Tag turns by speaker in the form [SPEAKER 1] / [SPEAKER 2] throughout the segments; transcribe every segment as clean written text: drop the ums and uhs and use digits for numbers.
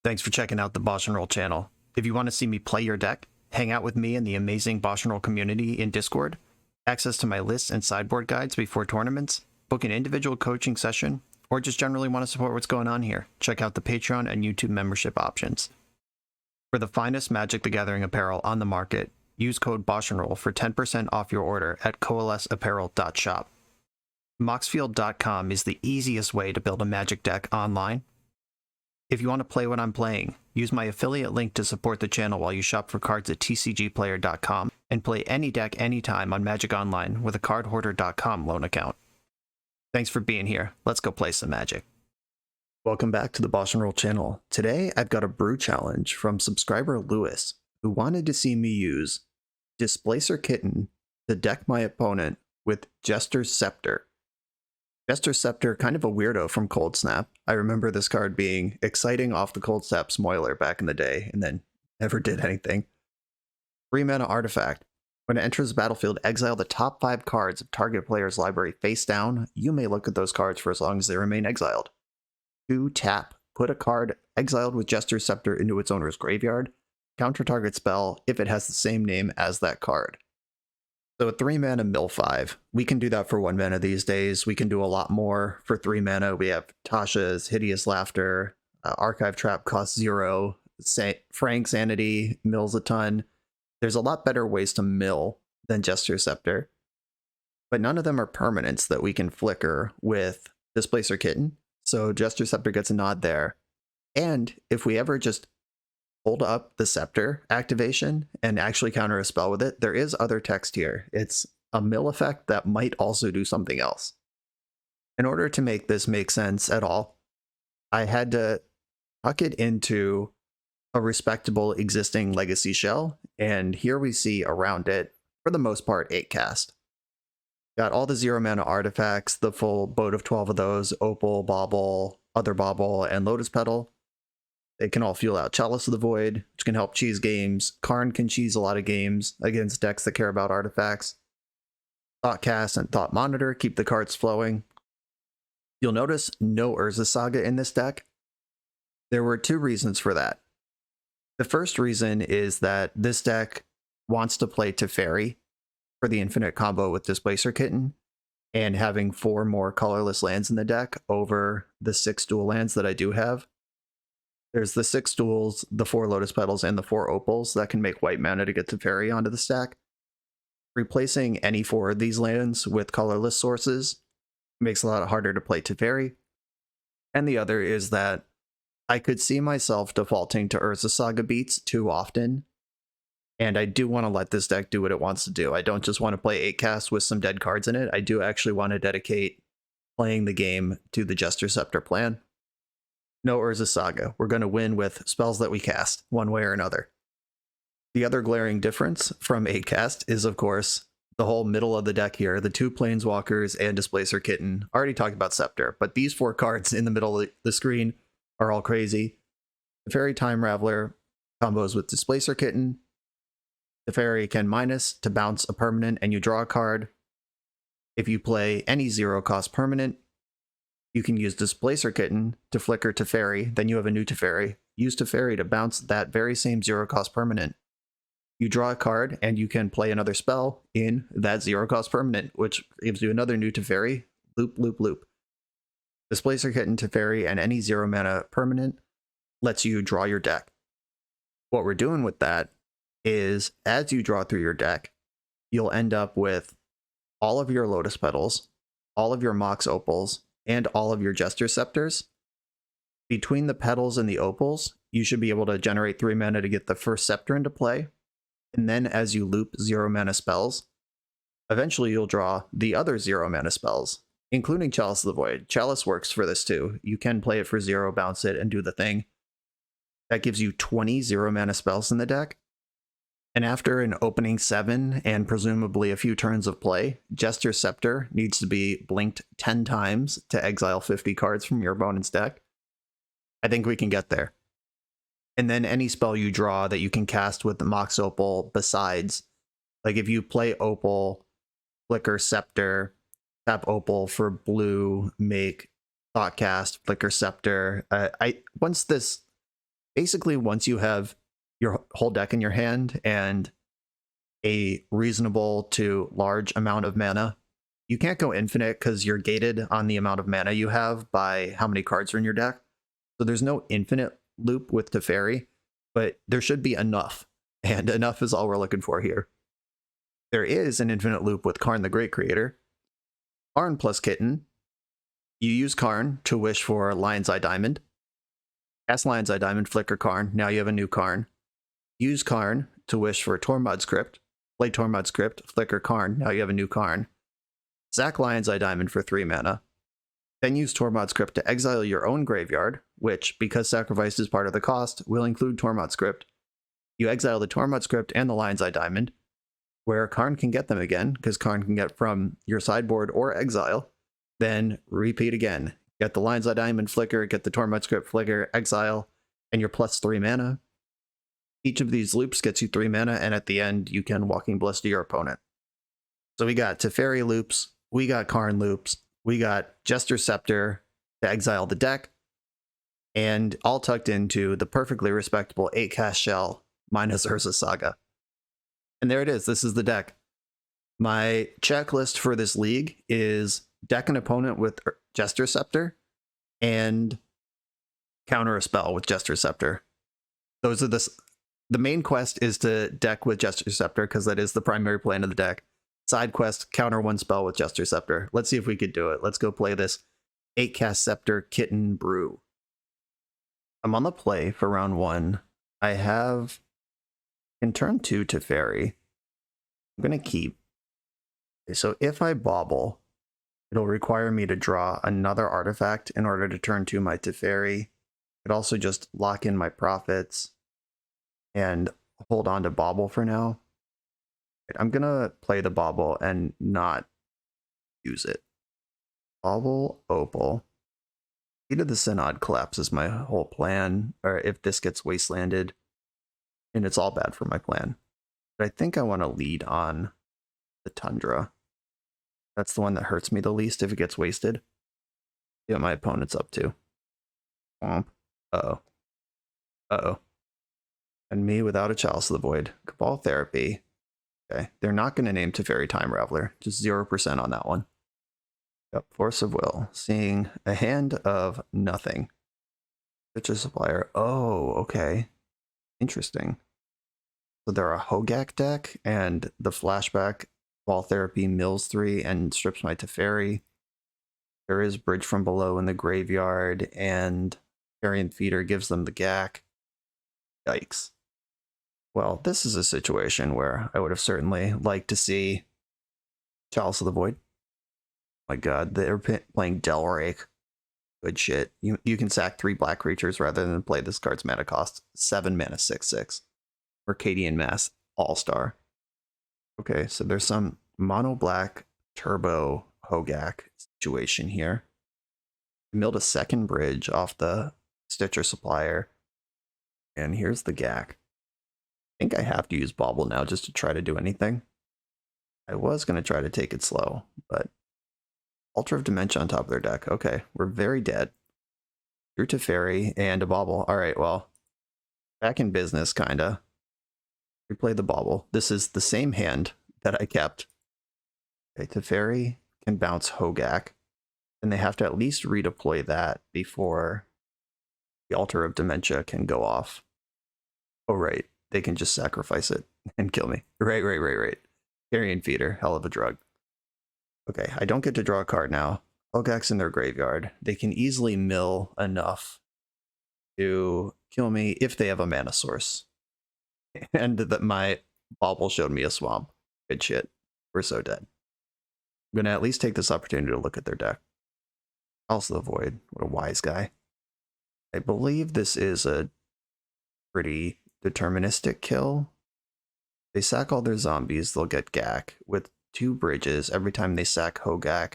[SPEAKER 1] Thanks for checking out the BoshNRoll channel. If you want to see me play your deck, hang out with me in the amazing BoshNRoll community in Discord, access to my lists and sideboard guides before tournaments, book an individual coaching session, or just generally want to support what's going on here, check out the Patreon and YouTube membership options. For the finest Magic the Gathering apparel on the market, use code BoshNRoll for 10% off your order at coalesceapparel.shop. Moxfield.com is the easiest way to build a Magic deck online. If you want to play what I'm playing, use my affiliate link to support the channel while you shop for cards at tcgplayer.com and play any deck anytime on Magic Online with a cardhoarder.com loan account. Thanks for being here. Let's go play some Magic. Welcome back to the BoshNRoll channel. Today I've got a brew challenge from subscriber Lewis, who wanted to see me use Displacer Kitten to deck my opponent with Jester's Scepter. Jester Scepter, kind of a weirdo from Cold Snap. I remember this card being exciting off the Cold Snap Smoiler back in the day, and then never did anything. 3-mana artifact. When it enters the battlefield, exile the top 5 cards of target player's library face down. You may look at those cards for as long as they remain exiled. 2 tap. Put a card exiled with Jester Scepter into its owner's graveyard. Counter target spell if it has the same name as that card. So a 3-mana mill 5. We can do that for 1 mana these days. We can do a lot more for 3 mana. We have Tasha's Hideous Laughter, Archive Trap costs 0, Frank Sanity mills a ton. There's a lot better ways to mill than Jester Scepter, but none of them are permanents that we can flicker with Displacer Kitten. So Jester Scepter gets a nod there. And if we ever just hold up the Scepter activation and actually counter a spell with it, there is other text here. It's a mill effect that might also do something else. In order to make this make sense at all, I had to tuck it into a respectable existing legacy shell, and here we see around it, for the most part, 8 cast. Got all the 0-mana artifacts, the full boat of 12 of those, Opal, Bauble, Other Bauble, and Lotus Petal. They can all fuel out Chalice of the Void, which can help cheese games. Karn can cheese a lot of games against decks that care about artifacts. Thoughtcast and Thought Monitor keep the cards flowing. You'll notice no Urza Saga in this deck. There were 2 reasons for that. The first reason is that this deck wants to play Teferi for the infinite combo with Displacer Kitten, and having 4 more colorless lands in the deck over the 6 dual lands that I do have. There's the 6 duals, the 4 Lotus Petals, and the 4 Opals that can make white mana to get Teferi onto the stack. Replacing any 4 of these lands with colorless sources makes it a lot harder to play Teferi. And the other is that I could see myself defaulting to Urza Saga beats too often, and I do want to let this deck do what it wants to do. I don't just want to play 8 cast with some dead cards in it. I do actually want to dedicate playing the game to the Jester Scepter plan. No Urza Saga. We're going to win with spells that we cast, one way or another. The other glaring difference from 8 cast is, of course, the whole middle of the deck here. The 2 Planeswalkers and Displacer Kitten. I already talked about Scepter, but these 4 cards in the middle of the screen are all crazy. Teferi Time Raveler combos with Displacer Kitten. Teferi can minus to bounce a permanent and you draw a card. If you play any 0-cost permanent, you can use Displacer Kitten to flicker Teferi, then you have a new Teferi. Use Teferi to bounce that very same 0-cost permanent. You draw a card, and you can play another spell in that 0-cost permanent, which gives you another new Teferi. Loop, loop, loop. Displacer Kitten, Teferi, and any 0-mana permanent lets you draw your deck. What we're doing with that is, as you draw through your deck, you'll end up with all of your Lotus Petals, all of your Mox Opals, and all of your Jester Scepters. Between the Petals and the Opals, you should be able to generate 3 mana to get the first Scepter into play, and then as you loop 0-mana spells, eventually you'll draw the other 0-mana spells, including Chalice of the Void. Chalice works for this too. You can play it for 0, bounce it, and do the thing. That gives you 20 0-mana spells in the deck. And after an opening 7 and presumably a few turns of play, Jester Scepter needs to be blinked 10 times to exile 50 cards from your opponent's deck. I think we can get there. And then any spell you draw that you can cast with the Mox Opal besides, like if you play Opal, flicker Scepter, tap Opal for blue, make Thoughtcast, flicker Scepter. Once this Basically, once you have your whole deck in your hand and a reasonable to large amount of mana, you can't go infinite because you're gated on the amount of mana you have by how many cards are in your deck. So there's no infinite loop with Teferi, but there should be enough, and enough is all we're looking for here. There is an infinite loop with Karn the Great Creator. Karn plus Kitten. You use Karn to wish for Lion's Eye Diamond. Cast Lion's Eye Diamond, flicker Karn. Now you have a new Karn. Use Karn to wish for Tormod's Crypt. Play Tormod's Crypt, flicker Karn. Now you have a new Karn. Sack Lion's Eye Diamond for 3 mana. Then use Tormod's Crypt to exile your own graveyard, which, because sacrifice is part of the cost, will include Tormod's Crypt. You exile the Tormod's Crypt and the Lion's Eye Diamond, where Karn can get them again, because Karn can get from your sideboard or exile. Then repeat again. Get the Lion's Eye Diamond, flicker, get the Tormod's Crypt, flicker, exile, and you're plus 3 mana. Each of these loops gets you 3 mana, and at the end, you can Walking Bliss to your opponent. So we got Teferi loops, we got Karn loops, we got Jester Scepter to exile the deck, and all tucked into the perfectly respectable 8-cast shell minus Urza Saga. And there it is. This is the deck. My checklist for this league is deck an opponent with Jester Scepter and counter a spell with Jester Scepter. Those are the main quest is to deck with Jester Scepter because that is the primary plan of the deck. Side quest, counter 1 spell with Jester Scepter. Let's see if we could do it. Let's go play this 8-cast Scepter Kitten Brew. I'm on the play for round 1. I have in turn 2 Teferi. I'm going to keep. Okay, so if I bobble, it'll require me to draw another artifact in order to turn 2 my Teferi. Could also just lock in my profits and hold on to bobble for now. I'm going to play the bobble and not use it. Bobble, opal. Seed of the Synod collapses my whole plan, or if this gets wastelanded, and it's all bad for my plan. But I think I want to lead on the Tundra. That's the one that hurts me the least if it gets wasted. See what my opponent's up to. Womp. Uh-oh. Uh-oh. And me without a Chalice of the Void. Cabal Therapy. Okay, they're not going to name Teferi Time Raveler. Just 0% on that one. Yep, Force of Will. Seeing a hand of nothing. Stitcher Supplier. Oh, okay. Interesting. So they're a Hogak deck, and the flashback Ball Therapy mills 3 and strips my Teferi. There is Bridge from Below in the graveyard, and Carrion Feeder gives them the Gak. Yikes. Well, this is a situation where I would have certainly liked to see Chalice of the Void. My god, they're playing Delrake. Good shit. You can sack 3 black creatures rather than play this card's mana cost. 7 mana, 6/6. Mercadian Mass, All-Star. Okay, so there's some mono black turbo Hogak situation here. I milled a second bridge off the Stitcher Supplier. And here's the Gak. I think I have to use Bobble now just to try to do anything. I was going to try to take it slow, but Altar of Dementia on top of their deck. Okay, we're very dead. Drew Teferi and a Bobble. Alright, well, back in business, kinda. We play the Bobble. This is the same hand that I kept. Okay, Teferi can bounce Hogak, and they have to at least redeploy that before the Altar of Dementia can go off. Oh, right. They can just sacrifice it and kill me. Right. Carrion Feeder, hell of a drug. Okay, I don't get to draw a card now. Hogak's in their graveyard. They can easily mill enough to kill me if they have a mana source. And that my Bobble showed me a swamp. Good shit. We're so dead. I'm going to at least take this opportunity to look at their deck. Also the Void. What a wise guy. I believe this is a pretty deterministic kill. They sack all their zombies, they'll get Gak. With 2 bridges, every time they sack Hogak,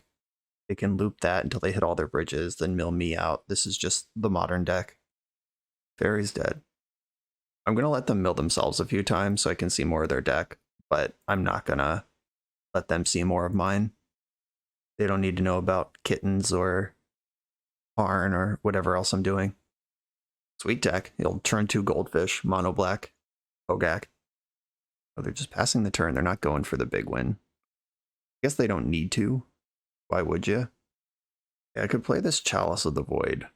[SPEAKER 1] they can loop that until they hit all their bridges, then mill me out. This is just the modern deck. Fairy's dead. I'm going to let them mill themselves a few times so I can see more of their deck, but I'm not going to let them see more of mine. They don't need to know about Kittens or Karn or whatever else I'm doing. Sweet deck. It'll turn 2 goldfish, mono black, Hogak. Oh, they're just passing the turn. They're not going for the big win. I guess they don't need to. Why would you? Yeah, I could play this Chalice of the Void,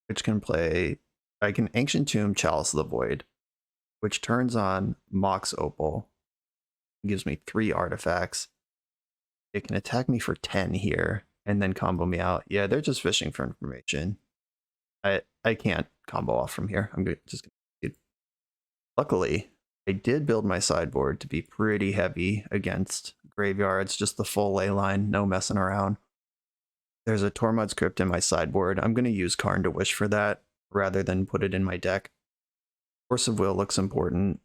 [SPEAKER 1] which can play... I can Ancient Tomb Chalice of the Void, which turns on Mox Opal. It gives me 3 artifacts. It can attack me for 10 here, and then combo me out. Yeah, they're just fishing for information. I can't combo off from here. I'm just gonna... Luckily, I did build my sideboard to be pretty heavy against graveyards, just the full ley line, no messing around. There's a Tormod's Crypt in my sideboard. I'm going to use Karn to Wish for that, rather than put it in my deck. Force of Will looks important.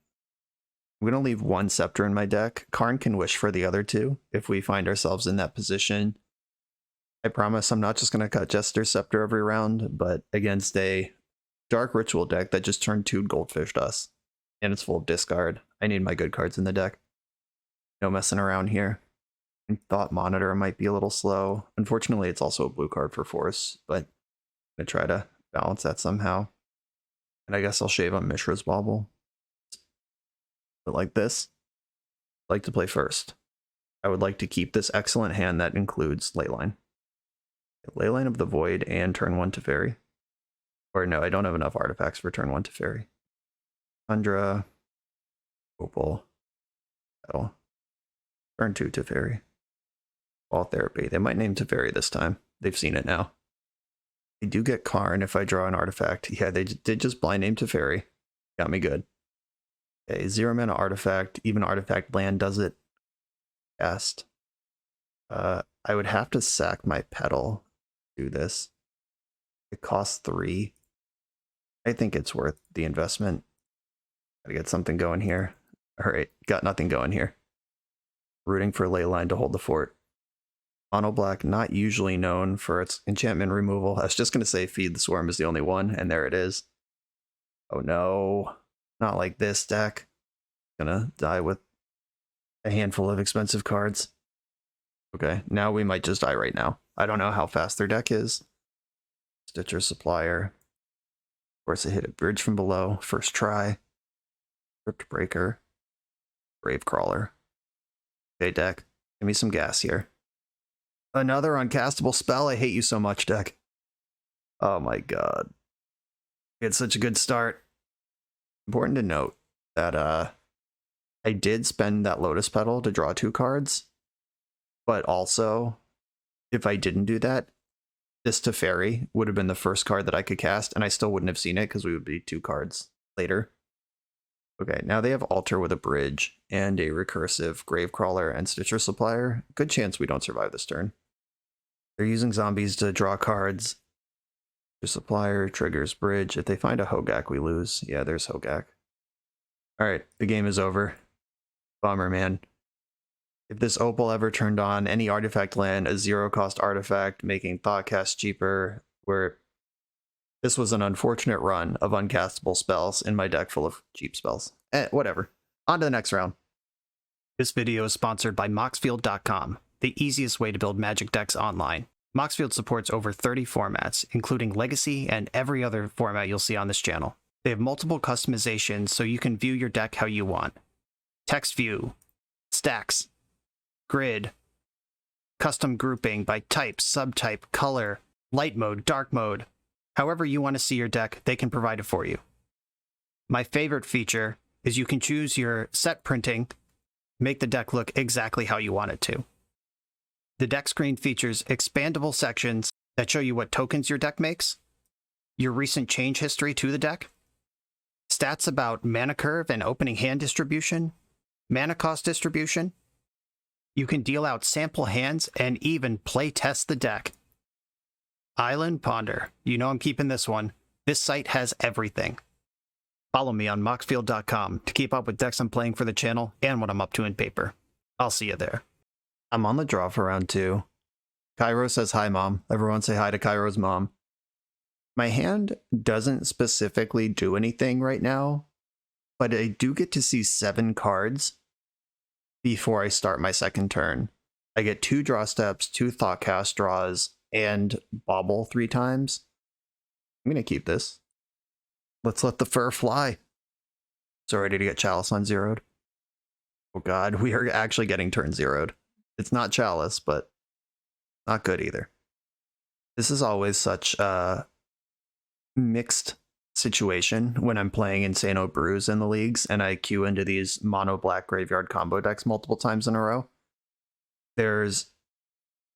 [SPEAKER 1] I'm going to leave 1 Scepter in my deck. Karn can Wish for the other 2, if we find ourselves in that position. I promise I'm not just going to cut Jester Scepter every round, but against a Dark Ritual deck that just turned 2 goldfished us, and it's full of discard. I need my good cards in the deck. No messing around here. I thought Monitor might be a little slow. Unfortunately, it's also a blue card for Force, but I'm going to try to balance that somehow. And I guess I'll shave on Mishra's Bauble. But like this, I'd like to play first. I would like to keep this excellent hand that includes Leyline. Leyline of the Void and turn 1 Teferi. Or no, I don't have enough artifacts for turn 1 Teferi. Tundra, Opal, Battle. Turn 2 Teferi. Ball Therapy. They might name Teferi this time. They've seen it now. They do get Karn if I draw an artifact. Yeah, they did just blind name Teferi. Got me good. Okay, 0 mana artifact. Even artifact land does it. Cast. I would have to sack my Petal to do this. It costs 3. I think it's worth the investment. Gotta get something going here. Alright, got nothing going here. Rooting for Leyline to hold the fort. Mono black, not usually known for its enchantment removal. I was just going to say Feed the Swarm is the only one, and there it is. Oh no, not like this deck. Gonna die with a handful of expensive cards. Okay, now we might just die right now. I don't know how fast their deck is. Stitcher Supplier. Of course, I hit a Bridge from Below. First try. Crypt Breaker. Gravecrawler. Okay, deck. Give me some gas here. Another uncastable spell. I hate you so much, deck. Oh my god. We had such a good start. Important to note that I did spend that Lotus Petal to draw 2 cards. But also, if I didn't do that, this Teferi would have been the first card that I could cast, and I still wouldn't have seen it because we would be 2 cards later. Okay, now they have Altar with a Bridge and a recursive Gravecrawler and Stitcher Supplier. Good chance we don't survive this turn. They're using zombies to draw cards. Stitcher Supplier triggers Bridge. If they find a Hogak, we lose. Yeah, there's Hogak. Alright, the game is over. Bummer, man. If this Opal ever turned on, any artifact land, a 0-cost artifact, making Thoughtcast cheaper, where this was an unfortunate run of uncastable spells in my deck full of cheap spells. Whatever. On to the next round. This video is sponsored by Moxfield.com, the easiest way to build Magic decks online. Moxfield supports over 30 formats, including Legacy and every other format you'll see on this channel. They have multiple customizations so you can view your deck how you want. Text view, stacks, grid, custom grouping by type, subtype, color, light mode, dark mode. However you want to see your deck, they can provide it for you. My favorite feature is you can choose your set printing, make the deck look exactly how you want it to. The deck screen features expandable sections that show you what tokens your deck makes, your recent change history to the deck, stats about mana curve and opening hand distribution, mana cost distribution. You can deal out sample hands and even play test the deck. Island Ponder. You know I'm keeping this one. This site has everything. Follow me on Moxfield.com to keep up with decks I'm playing for the channel and what I'm up to in paper. I'll see you there. I'm on the draw for round 2. Cairo says hi, Mom. Everyone say hi to Cairo's mom. My hand doesn't specifically do anything right now, but I do get to see 7 cards before I start my second turn. I get 2 draw steps, 2 Thoughtcast draws, and Bobble 3 times. I'm going to keep this. Let's let the fur fly. So ready to get Chalice on zeroed. Oh god, we are actually getting turn zeroed. It's not Chalice, but not good either. This is always such a mixed situation when I'm playing Insano Brews in the leagues and I queue into these mono black graveyard combo decks multiple times in a row. There's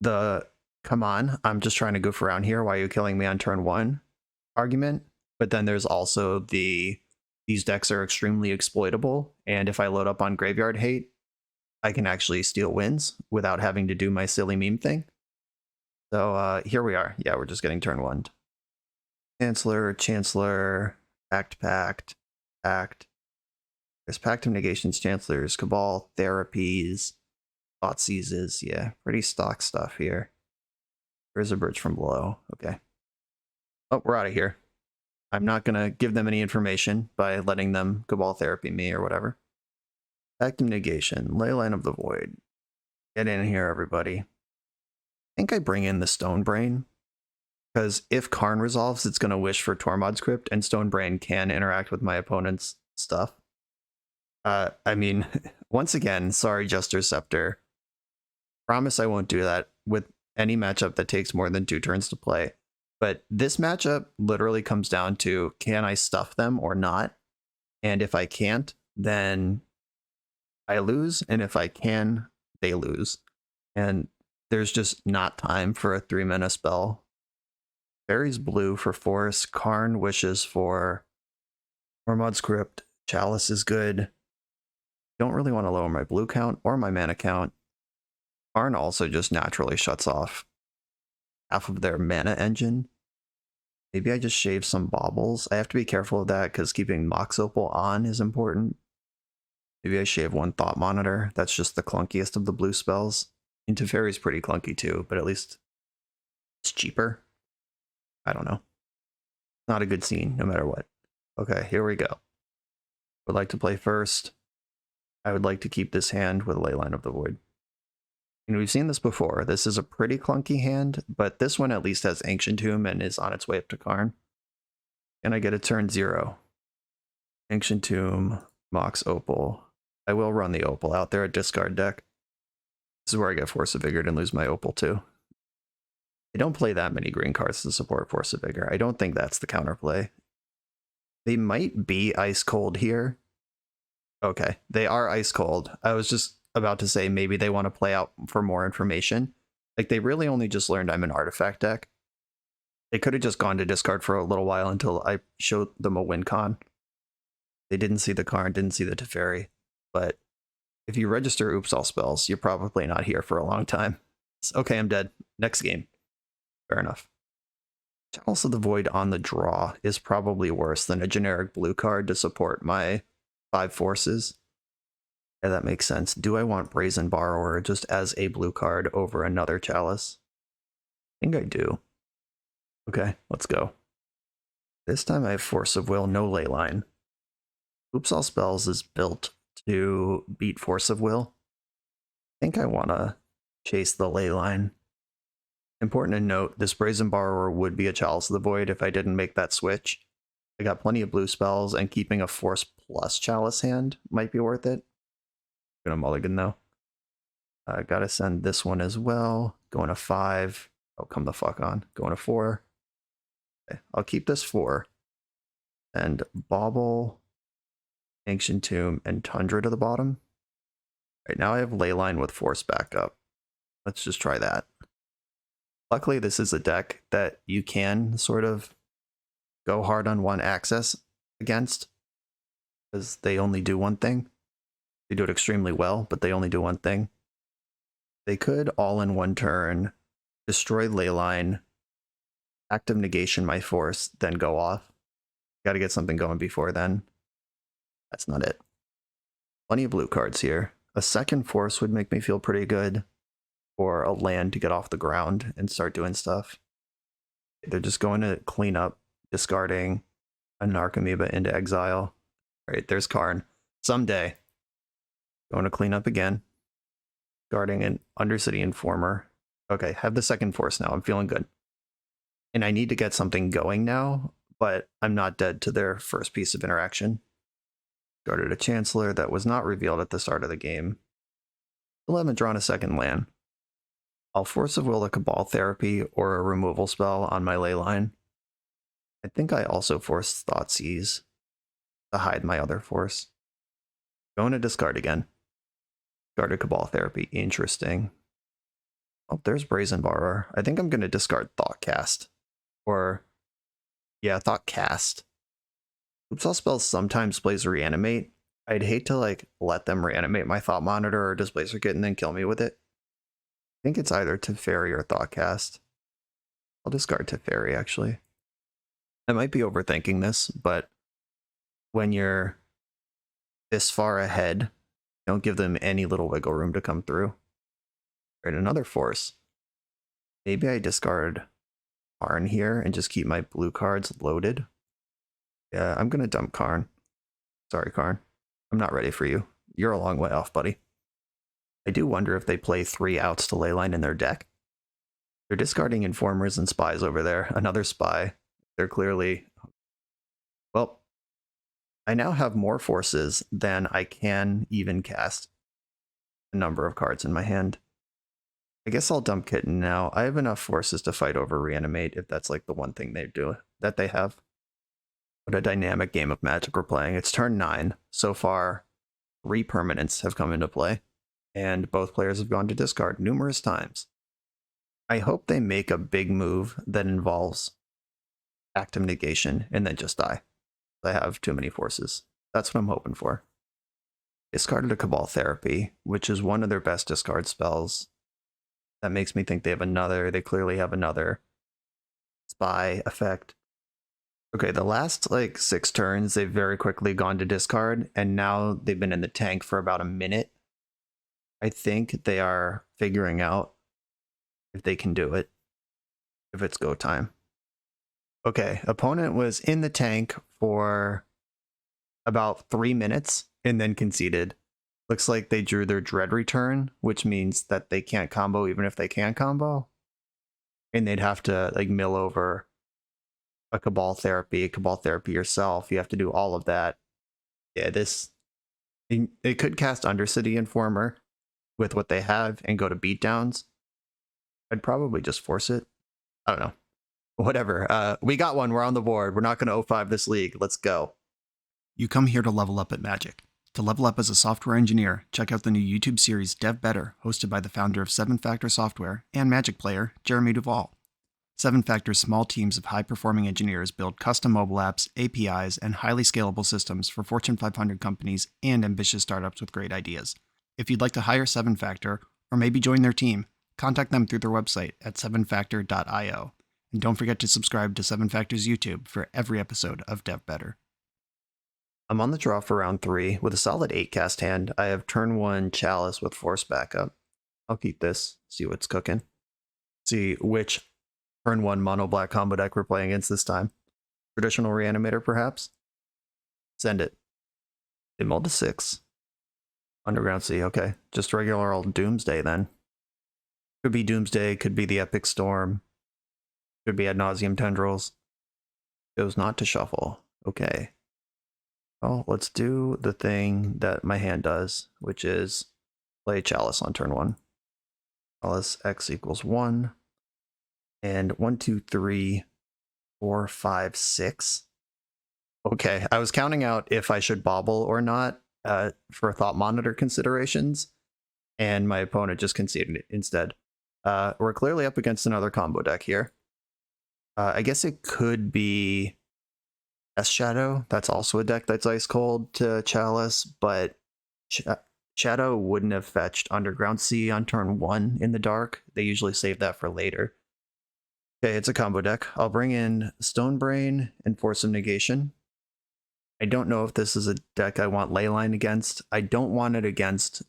[SPEAKER 1] the come on, I'm just trying to goof around here. Why are you killing me on turn 1 argument? But then there's also these decks are extremely exploitable, and if I load up on Graveyard Hate, I can actually steal wins without having to do my silly meme thing. So here we are. Yeah, we're just getting turn 1. Chancellor, Pact. There's Pact of Negations, Chancellors, Cabal, Therapies, Thought Seizes. Yeah, pretty stock stuff here. There's a Bridge from Below. Okay. Oh, we're out of here. I'm not going to give them any information by letting them Cabal Therapy me or whatever. Pact of Negation, Leyline of the Void. Get in here, everybody. I think I bring in the Stone Brain, because if Karn resolves, it's going to wish for Tormod's Crypt, and Stone Brain can interact with my opponent's stuff. I mean, once again, sorry, Jester, Scepter. Promise I won't do that with any matchup that takes more than 2 turns to play. But this matchup literally comes down to, can I stuff them or not? And if I can't, then I lose. And if I can, they lose. And there's just not time for a 3-mana spell. Fairy's blue for force. Karn wishes for Tormod's Crypt. Chalice is good. Don't really want to lower my blue count or my mana count. Karn also just naturally shuts off half of their mana engine. Maybe I just shave some baubles. I have to be careful of that because keeping Mox Opal on is important. Maybe I shave 1 Thought Monitor. That's just the clunkiest of the blue spells. Teferi's pretty clunky too, but at least it's cheaper. I don't know. Not a good scene, no matter what. Okay, here we go. Would like to play first. I would like to keep this hand with Leyline of the Void. And we've seen this before. This is a pretty clunky hand, but this one at least has Ancient Tomb and is on its way up to Karn. And I get a turn 0. Ancient Tomb, Mox Opal. I will run the Opal out there, a discard deck. This is where I get Force of Vigor and lose my Opal too. I don't play that many green cards to support Force of Vigor. I don't think that's the counterplay. They might be ice cold here. Okay, they are ice cold. I was just about to say maybe they want to play out for more information. Like, they really only just learned I'm an artifact deck. They could have just gone to discard for a little while until I showed them a win con. They didn't see the Karn, didn't see the Teferi. But if you register Oops All Spells, you're probably not here for a long time. It's, okay, I'm dead. Next game. Fair enough. Chalice of the Void on the draw is probably worse than a generic blue card to support my 5 forces. Yeah, that makes sense. Do I want Brazen Borrower just as a blue card over another Chalice? I think I do. Okay, let's go. This time I have Force of Will, no Leyline. Oops All Spells is built to beat Force of Will. I think I want to chase the Leyline. Important to note, this Brazen Borrower would be a Chalice of the Void if I didn't make that switch. I got plenty of blue spells, and keeping a Force plus Chalice hand might be worth it. I'm gonna mulligan though. I gotta send this one as well. Going to 5. Oh, come the fuck on. Going to 4. Okay, I'll keep this 4. And Bauble, Ancient Tomb, and Tundra to the bottom. Right now I have Leyline with Force backup. Let's just try that. Luckily, this is a deck that you can sort of go hard on one access against, because they only do one thing. They do it extremely well, but they only do one thing. They could, all in one turn, destroy Leyline, active negation my force, then go off. Got to get something going before then. That's not it. Plenty of blue cards here. A second force would make me feel pretty good, or a land to get off the ground and start doing stuff. They're just going to clean up, discarding a Narcomoeba into exile. All right, there's Karn. Someday. Going to clean up again. Guarding an Undercity Informer. Okay, have the second force now. I'm feeling good. And I need to get something going now, but I'm not dead to their first piece of interaction. Guarded a Chancellor that was not revealed at the start of the game. Still haven't drawn a second land. I'll Force of Will a Cabal Therapy or a removal spell on my Leyline. I think I also force Thoughtseize to hide my other force. Going to discard again. Discard a Cabal Therapy. Interesting. Oh, there's Brazen Borrower. I think I'm going to discard Thoughtcast. Or, yeah, Thoughtcast. Oopsal spells sometimes plays Reanimate. I'd hate to, like, let them reanimate my Thought Monitor or Displacer Kitten and then kill me with it. I think it's either Teferi or Thoughtcast. I'll discard Teferi, actually. I might be overthinking this, but when you're this far ahead, don't give them any little wiggle room to come through. Right, another force. Maybe I discard Karn here and just keep my blue cards loaded. Yeah, I'm going to dump Karn. Sorry, Karn. I'm not ready for you. You're a long way off, buddy. I do wonder if they play 3 outs to Leyline in their deck. They're discarding Informers and Spies over there. Another Spy. They're clearly... Well, I now have more forces than I can even cast a number of cards in my hand. I guess I'll dump Kitten now. I have enough forces to fight over Reanimate if that's like the one thing they do that they have. What a dynamic game of Magic we're playing. It's turn 9. So far, 3 permanents have come into play, and both players have gone to discard numerous times. I hope they make a big move that involves active negation and then just die. I have too many forces. That's what I'm hoping for. Discarded a Cabal Therapy, which is one of their best discard spells. That makes me think they clearly have another Spy effect. Okay, the last like 6 turns, they've very quickly gone to discard, and now they've been in the tank for about a minute. I think they are figuring out if they can do it, if it's go time. Okay, opponent was in the tank for about 3 minutes and then conceded. Looks like they drew their Dread Return, which means that they can't combo even if they can combo. And they'd have to like mill over a Cabal Therapy yourself. You have to do all of that. Yeah, it could cast Undercity Informer with what they have and go to beatdowns. I'd probably just force it. I don't know. Whatever. We got one. We're on the board. We're not going to 0-5 this league. Let's go. You come here to level up at Magic. To level up as a software engineer, check out the new YouTube series Dev Better, hosted by the founder of 7 Factor Software and Magic player, Jeremy Duvall. 7 Factor's small teams of high-performing engineers build custom mobile apps, APIs, and highly scalable systems for Fortune 500 companies and ambitious startups with great ideas. If you'd like to hire 7 Factor, or maybe join their team, contact them through their website at 7factor.io. And don't forget to subscribe to 7 Factor's YouTube for every episode of Dev Better. I'm on the draw for round 3 with a solid 8 cast hand. I have turn 1 Chalice with Force backup. I'll keep this, see what's cooking. See which turn 1 mono black combo deck we're playing against this time. Traditional Reanimator, perhaps? Send it. They mulled to 6. Underground Sea, okay. Just regular old Doomsday then. Could be Doomsday, could be the Epic Storm. Could be Ad Nauseam Tendrils. Goes not to shuffle. Okay. Well, let's do the thing that my hand does, which is play Chalice on turn 1. Chalice X equals 1. And 1, 2, 3, 4, 5, 6. Okay, I was counting out if I should bobble or not for Thought Monitor considerations, and my opponent just conceded it instead. We're clearly up against another combo deck here. I guess it could be S-Shadow. That's also a deck that's ice cold to Chalice, but Shadow wouldn't have fetched Underground Sea on turn 1 in the dark. They usually save that for later. Okay, it's a combo deck. I'll bring in Stonebrain and Force of Negation. I don't know if this is a deck I want Leyline against. I don't want it against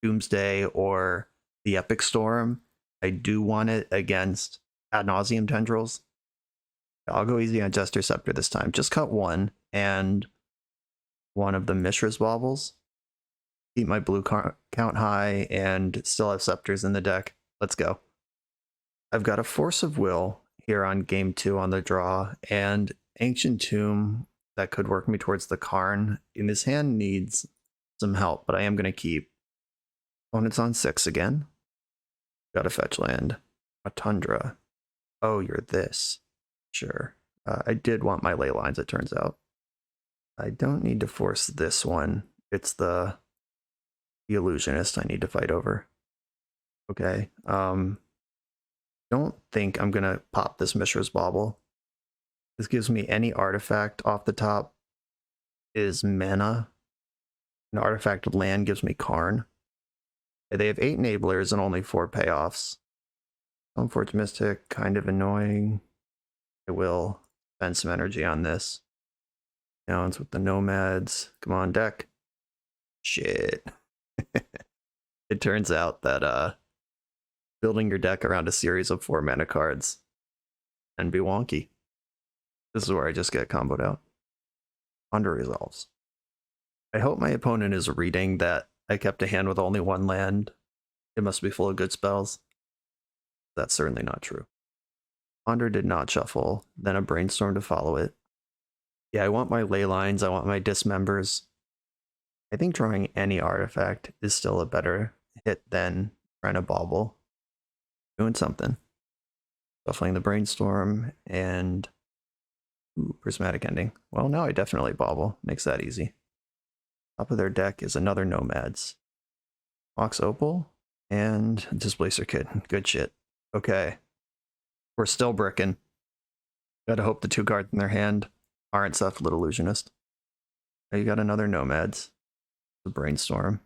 [SPEAKER 1] Doomsday or the Epic Storm. I do want it against Ad Nauseam Tendrils. I'll go easy on Jester Scepter this time. Just cut 1 and one of the Mishra's Baubles. Keep my blue count high and still have Scepters in the deck. Let's go. I've got a Force of Will here on game 2 on the draw, and Ancient Tomb, that could work me towards the Karn. And this hand needs some help, but I am going to keep. Opponent's on 6 again. Got a fetch land. A Tundra. Oh, you're this. Sure. I did want my ley lines, it turns out. I don't need to force this one. It's the illusionist I need to fight over. Okay. Don't think I'm gonna pop this Mishra's Bauble. This gives me any artifact off the top is mana. An artifact land gives me Karn. They have 8 enablers and only 4 payoffs. Stoneforge Mystic, kind of annoying. I will spend some energy on this. Downs with the Nomads. Come on, deck. Shit. It turns out that building your deck around a series of 4 mana cards can be wonky. This is where I just get comboed out. Under resolves. I hope my opponent is reading that I kept a hand with only 1 land. It must be full of good spells. That's certainly not true. Ponder did not shuffle, then a Brainstorm to follow it. Yeah, I want my ley lines, I want my dismembers. I think drawing any artifact is still a better hit than trying to bauble. Doing something. Shuffling the Brainstorm and Prismatic Ending. Well, now I definitely bauble. Makes that easy. Top of their deck is another Nomads. Mox Opal and Displacer Kitten. Good shit. Okay. We're still bricking. Gotta hope the 2 cards in their hand aren't Cephalid Illusionist. Now you got another Nomads. The Brainstorm.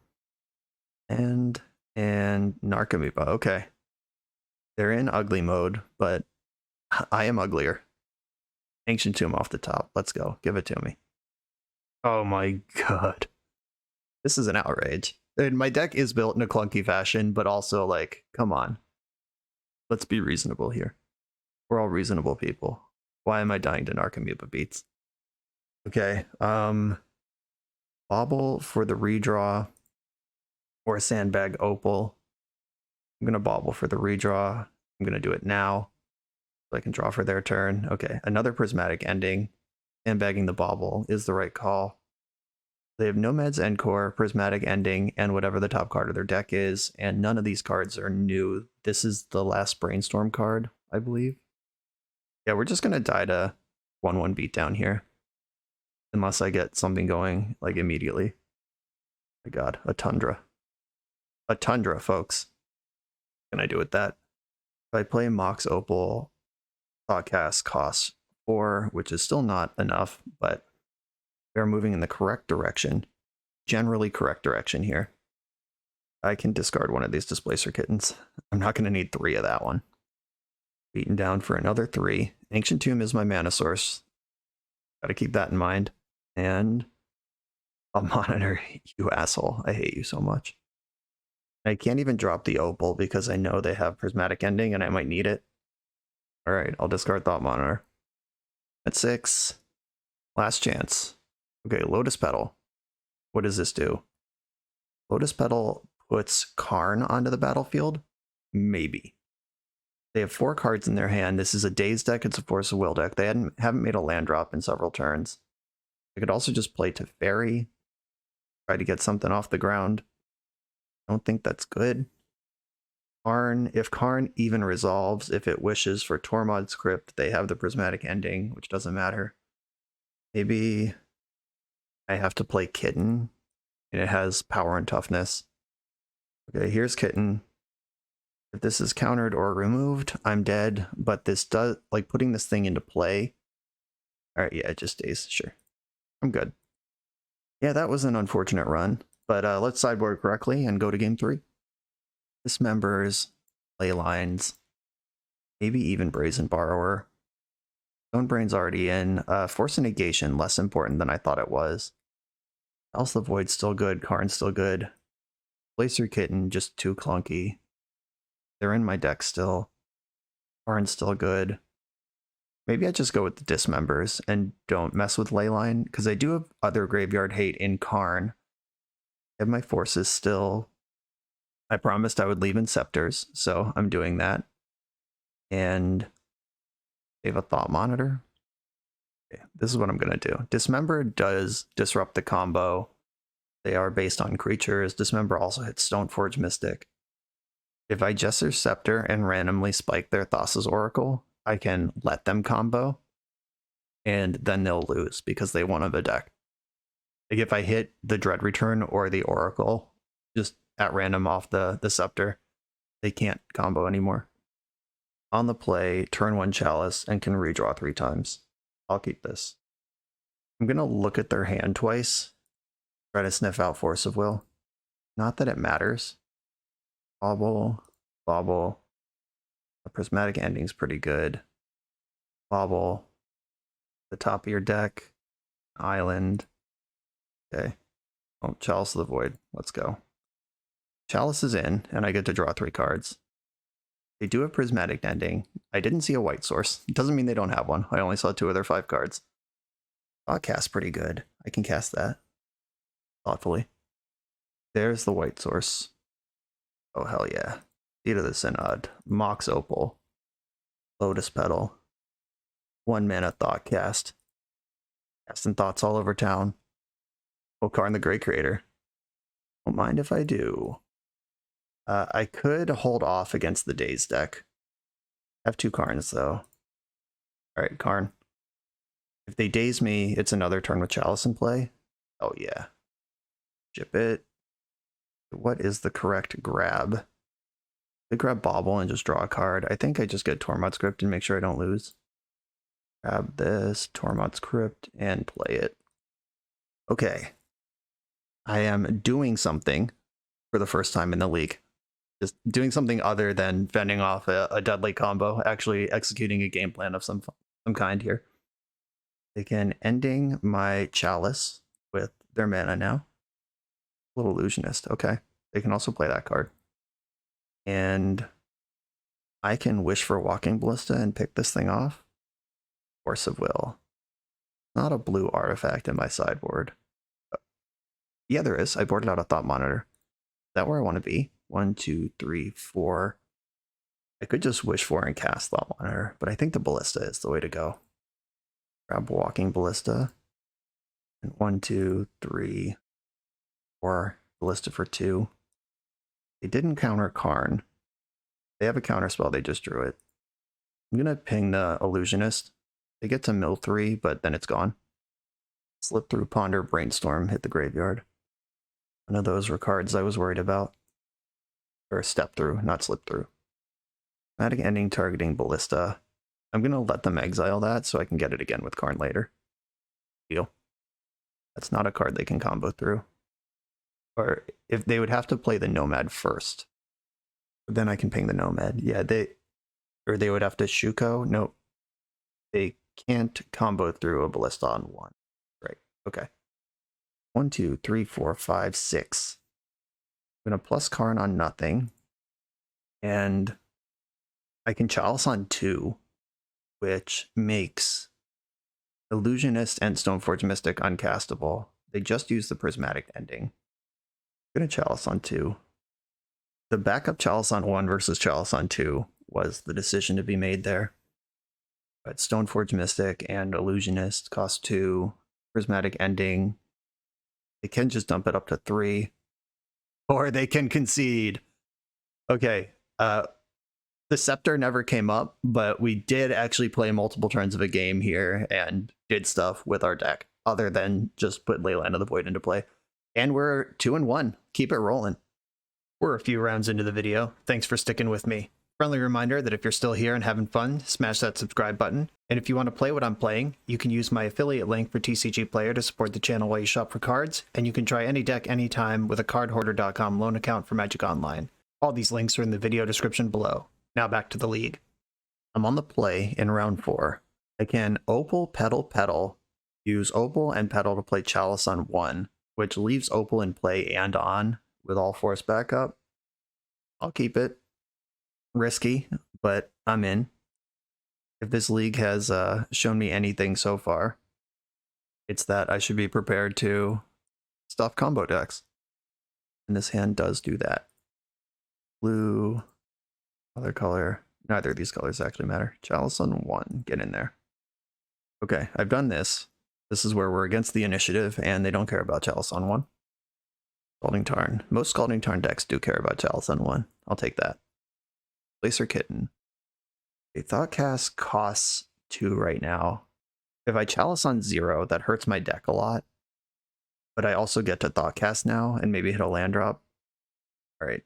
[SPEAKER 1] And Narcomoeba. Okay. They're in ugly mode, but I am uglier. Ancient Tomb off the top. Let's go. Give it to me. Oh my god. This is an outrage. And my deck is built in a clunky fashion, but also, like, come on. Let's be reasonable here. We're all reasonable people. Why am I dying to Narcomoeba beats? Okay, bauble for the redraw or Sandbag Opal. I'm gonna bauble for the redraw. I'm gonna do it now so I can draw for their turn. Okay, another Prismatic Ending. Sandbagging the bauble is the right call. They have Nomad's Encore, Prismatic Ending, and whatever the top card of their deck is, and none of these cards are new. This is the last Brainstorm card, I believe. Yeah, we're just gonna die to 1/1 beatdown here. Unless I get something going, like, immediately. My god, a Tundra. A Tundra, folks. What can I do with that? If I play Mox Opal, Thoughtcast costs 4, which is still not enough, but we are moving in the correct direction. Generally correct direction here. I can discard one of these Displacer Kittens. I'm not going to need 3 of that one. Beaten down for another 3. Ancient Tomb is my mana source. Gotta keep that in mind. And I'll monitor you, asshole. I hate you so much. I can't even drop the Opal because I know they have Prismatic Ending and I might need it. Alright, I'll discard Thought Monitor. At 6. Last chance. Okay, Lotus Petal. What does this do? Lotus Petal puts Karn onto the battlefield? Maybe. They have 4 cards in their hand. This is a Daze deck, it's a Force of Will deck. They haven't made a land drop in several turns. I could also just play Teferi. Try to get something off the ground. I don't think that's good. Karn, if Karn even resolves, if it wishes for Tormod's Crypt, they have the Prismatic Ending, which doesn't matter. Maybe I have to play Kitten, and it has power and toughness. Okay, here's Kitten. If this is countered or removed, I'm dead, but this does, like, putting this thing into play. Alright, yeah, it just stays, sure. I'm good. Yeah, that was an unfortunate run, but let's sideboard correctly and go to game 3. Dismembers, ley lines, maybe even Brazen Borrower. Stonebrain's already in. Force of Negation, less important than I thought it was. Else the Void's still good, Karn's still good. Displacer Kitten, just too clunky. They're in my deck still. Karn's still good. Maybe I just go with the Dismembers and don't mess with Leyline, because I do have other Graveyard Hate in Karn. I have my forces still. I promised I would leave in Scepters, so I'm doing that. And they have a Thought Monitor. Okay, this is what I'm going to do. Dismember does disrupt the combo. They are based on creatures. Dismember also hits Stoneforge Mystic. If I Jester Scepter and randomly spike their Thassa's Oracle, I can let them combo, and then they'll lose because they won of a deck. Like if I hit the Dread Return or the Oracle just at random off the Scepter, they can't combo anymore. On the play, turn 1 Chalice and can redraw 3 times. I'll keep this. I'm going to look at their hand twice, try to sniff out Force of Will. Not that it matters. Bobble, bobble. A Prismatic Ending's pretty good. Bobble. The top of your deck. Island. Okay. Oh, Chalice of the Void. Let's go. Chalice is in, and I get to draw 3 cards. They do have Prismatic Ending. I didn't see a white source. It doesn't mean they don't have one. I only saw 2 of their 5 cards. Cast pretty good. I can cast that. Thoughtfully. There's the white source. Oh, hell yeah. Seed of the Synod. Mox Opal. Lotus Petal. 1 mana Thoughtcast. Casting thoughts all over town. Okarn the Great Creator. Don't mind if I do. I could hold off against the Daze deck. I have 2 Karns, though. Alright, Karn. If they Daze me, it's another turn with Chalice in play. Oh, yeah. Ship it. What is the correct grab? I grab Bobble and just draw a card. I think I just get Tormod's Crypt and make sure I don't lose. Grab this, Tormod's Crypt, and play it. Okay. I am doing something for the first time in the league. Just doing something other than fending off a deadly combo, actually executing a game plan of some kind here. They can ending my Chalice with their mana now. Little Illusionist, okay. They can also play that card. And I can wish for Walking Ballista and pick this thing off. Force of Will. Not a blue artifact in my sideboard. Yeah, there is. I boarded out a Thought Monitor. Is that where I want to be? 1, 2, 3, 4. I could just wish for and cast Thought Monitor, but I think the Ballista is the way to go. Grab Walking Ballista. And 1, 2, 3, 4. Ballista for 2. They didn't counter Karn. They have a counter spell, they just drew it. I'm going to ping the Illusionist. They get to mill 3, but then it's gone. Slip through, Ponder, Brainstorm, hit the graveyard. One of those were cards I was worried about. Or step through, not slip through. Dramatic Ending targeting Ballista. I'm going to let them exile that so I can get it again with Karn later. Deal. That's not a card they can combo through. Or if they would have to play the Nomad first. But then I can ping the Nomad. Yeah, they would have to Shuko. Nope. They can't combo through a Ballista on 1. Right. Okay. 1, 2, 3, 4, 5, 6. I'm going to plus Karn on nothing. And I can Chalice on 2, which makes Illusionist and Stoneforge Mystic uncastable. They just use the Prismatic Ending. I'm going to Chalice on 2. The backup Chalice on 1 versus Chalice on 2 was the decision to be made there. But Stoneforge Mystic and Illusionist cost 2. Prismatic Ending. They can just dump it up to 3. Or they can concede. Okay. The Scepter never came up, but we did actually play multiple turns of a game here and did stuff with our deck other than just put Leyland of the Void into play. And we're 2-1. Keep it rolling. We're a few rounds into the video. Thanks for sticking with me. Friendly reminder that if you're still here and having fun, smash that subscribe button. And if you want to play what I'm playing, you can use my affiliate link for TCG Player to support the channel while you shop for cards, and you can try any deck anytime with a cardhoarder.com loan account for Magic Online. All these links are in the video description below. Now back to the league. I'm on the play in round 4. I can Opal, Petal, Petal, use Opal and Petal to play Chalice on 1, which leaves Opal in play and on with all force backup. I'll keep it. Risky, but I'm in. If this league has shown me anything so far, it's that I should be prepared to stuff combo decks. And this hand does do that. Blue, other color. Neither of these colors actually matter. Chalice on 1, get in there. Okay, I've done this. This is where we're against the initiative, and they don't care about Chalice on 1. Scalding Tarn. Most Scalding Tarn decks do care about Chalice on 1. I'll take that. Displacer Kitten. A Thoughtcast costs 2 right now. If I Chalice on 0, that hurts my deck a lot. But I also get to Thoughtcast now, and maybe hit a land drop. Alright.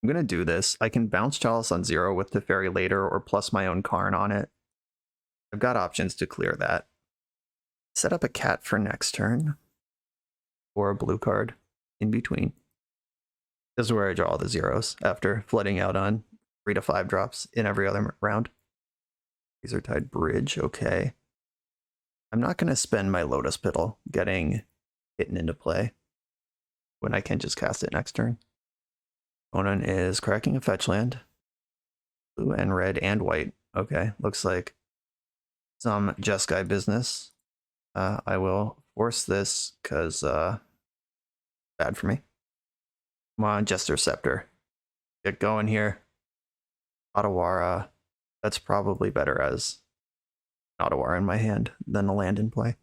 [SPEAKER 1] I'm gonna do this. I can bounce Chalice on 0 with Teferi later, or plus my own Karn on it. I've got options to clear that. Set up a cat for next turn. Or a blue card in between. This is where I draw all the zeros after flooding out on 3 to 5 drops in every other round. Razortide Bridge, okay. I'm not going to spend my Lotus Petal getting Kitten into play when I can just cast it next turn. Opponent is cracking a fetch land. Blue and red and white. Okay, looks like some Jeskai business. I will force this because bad for me. Come on, Jester Scepter. Get going here. Otawara. That's probably better as Otawara in my hand than a land in play.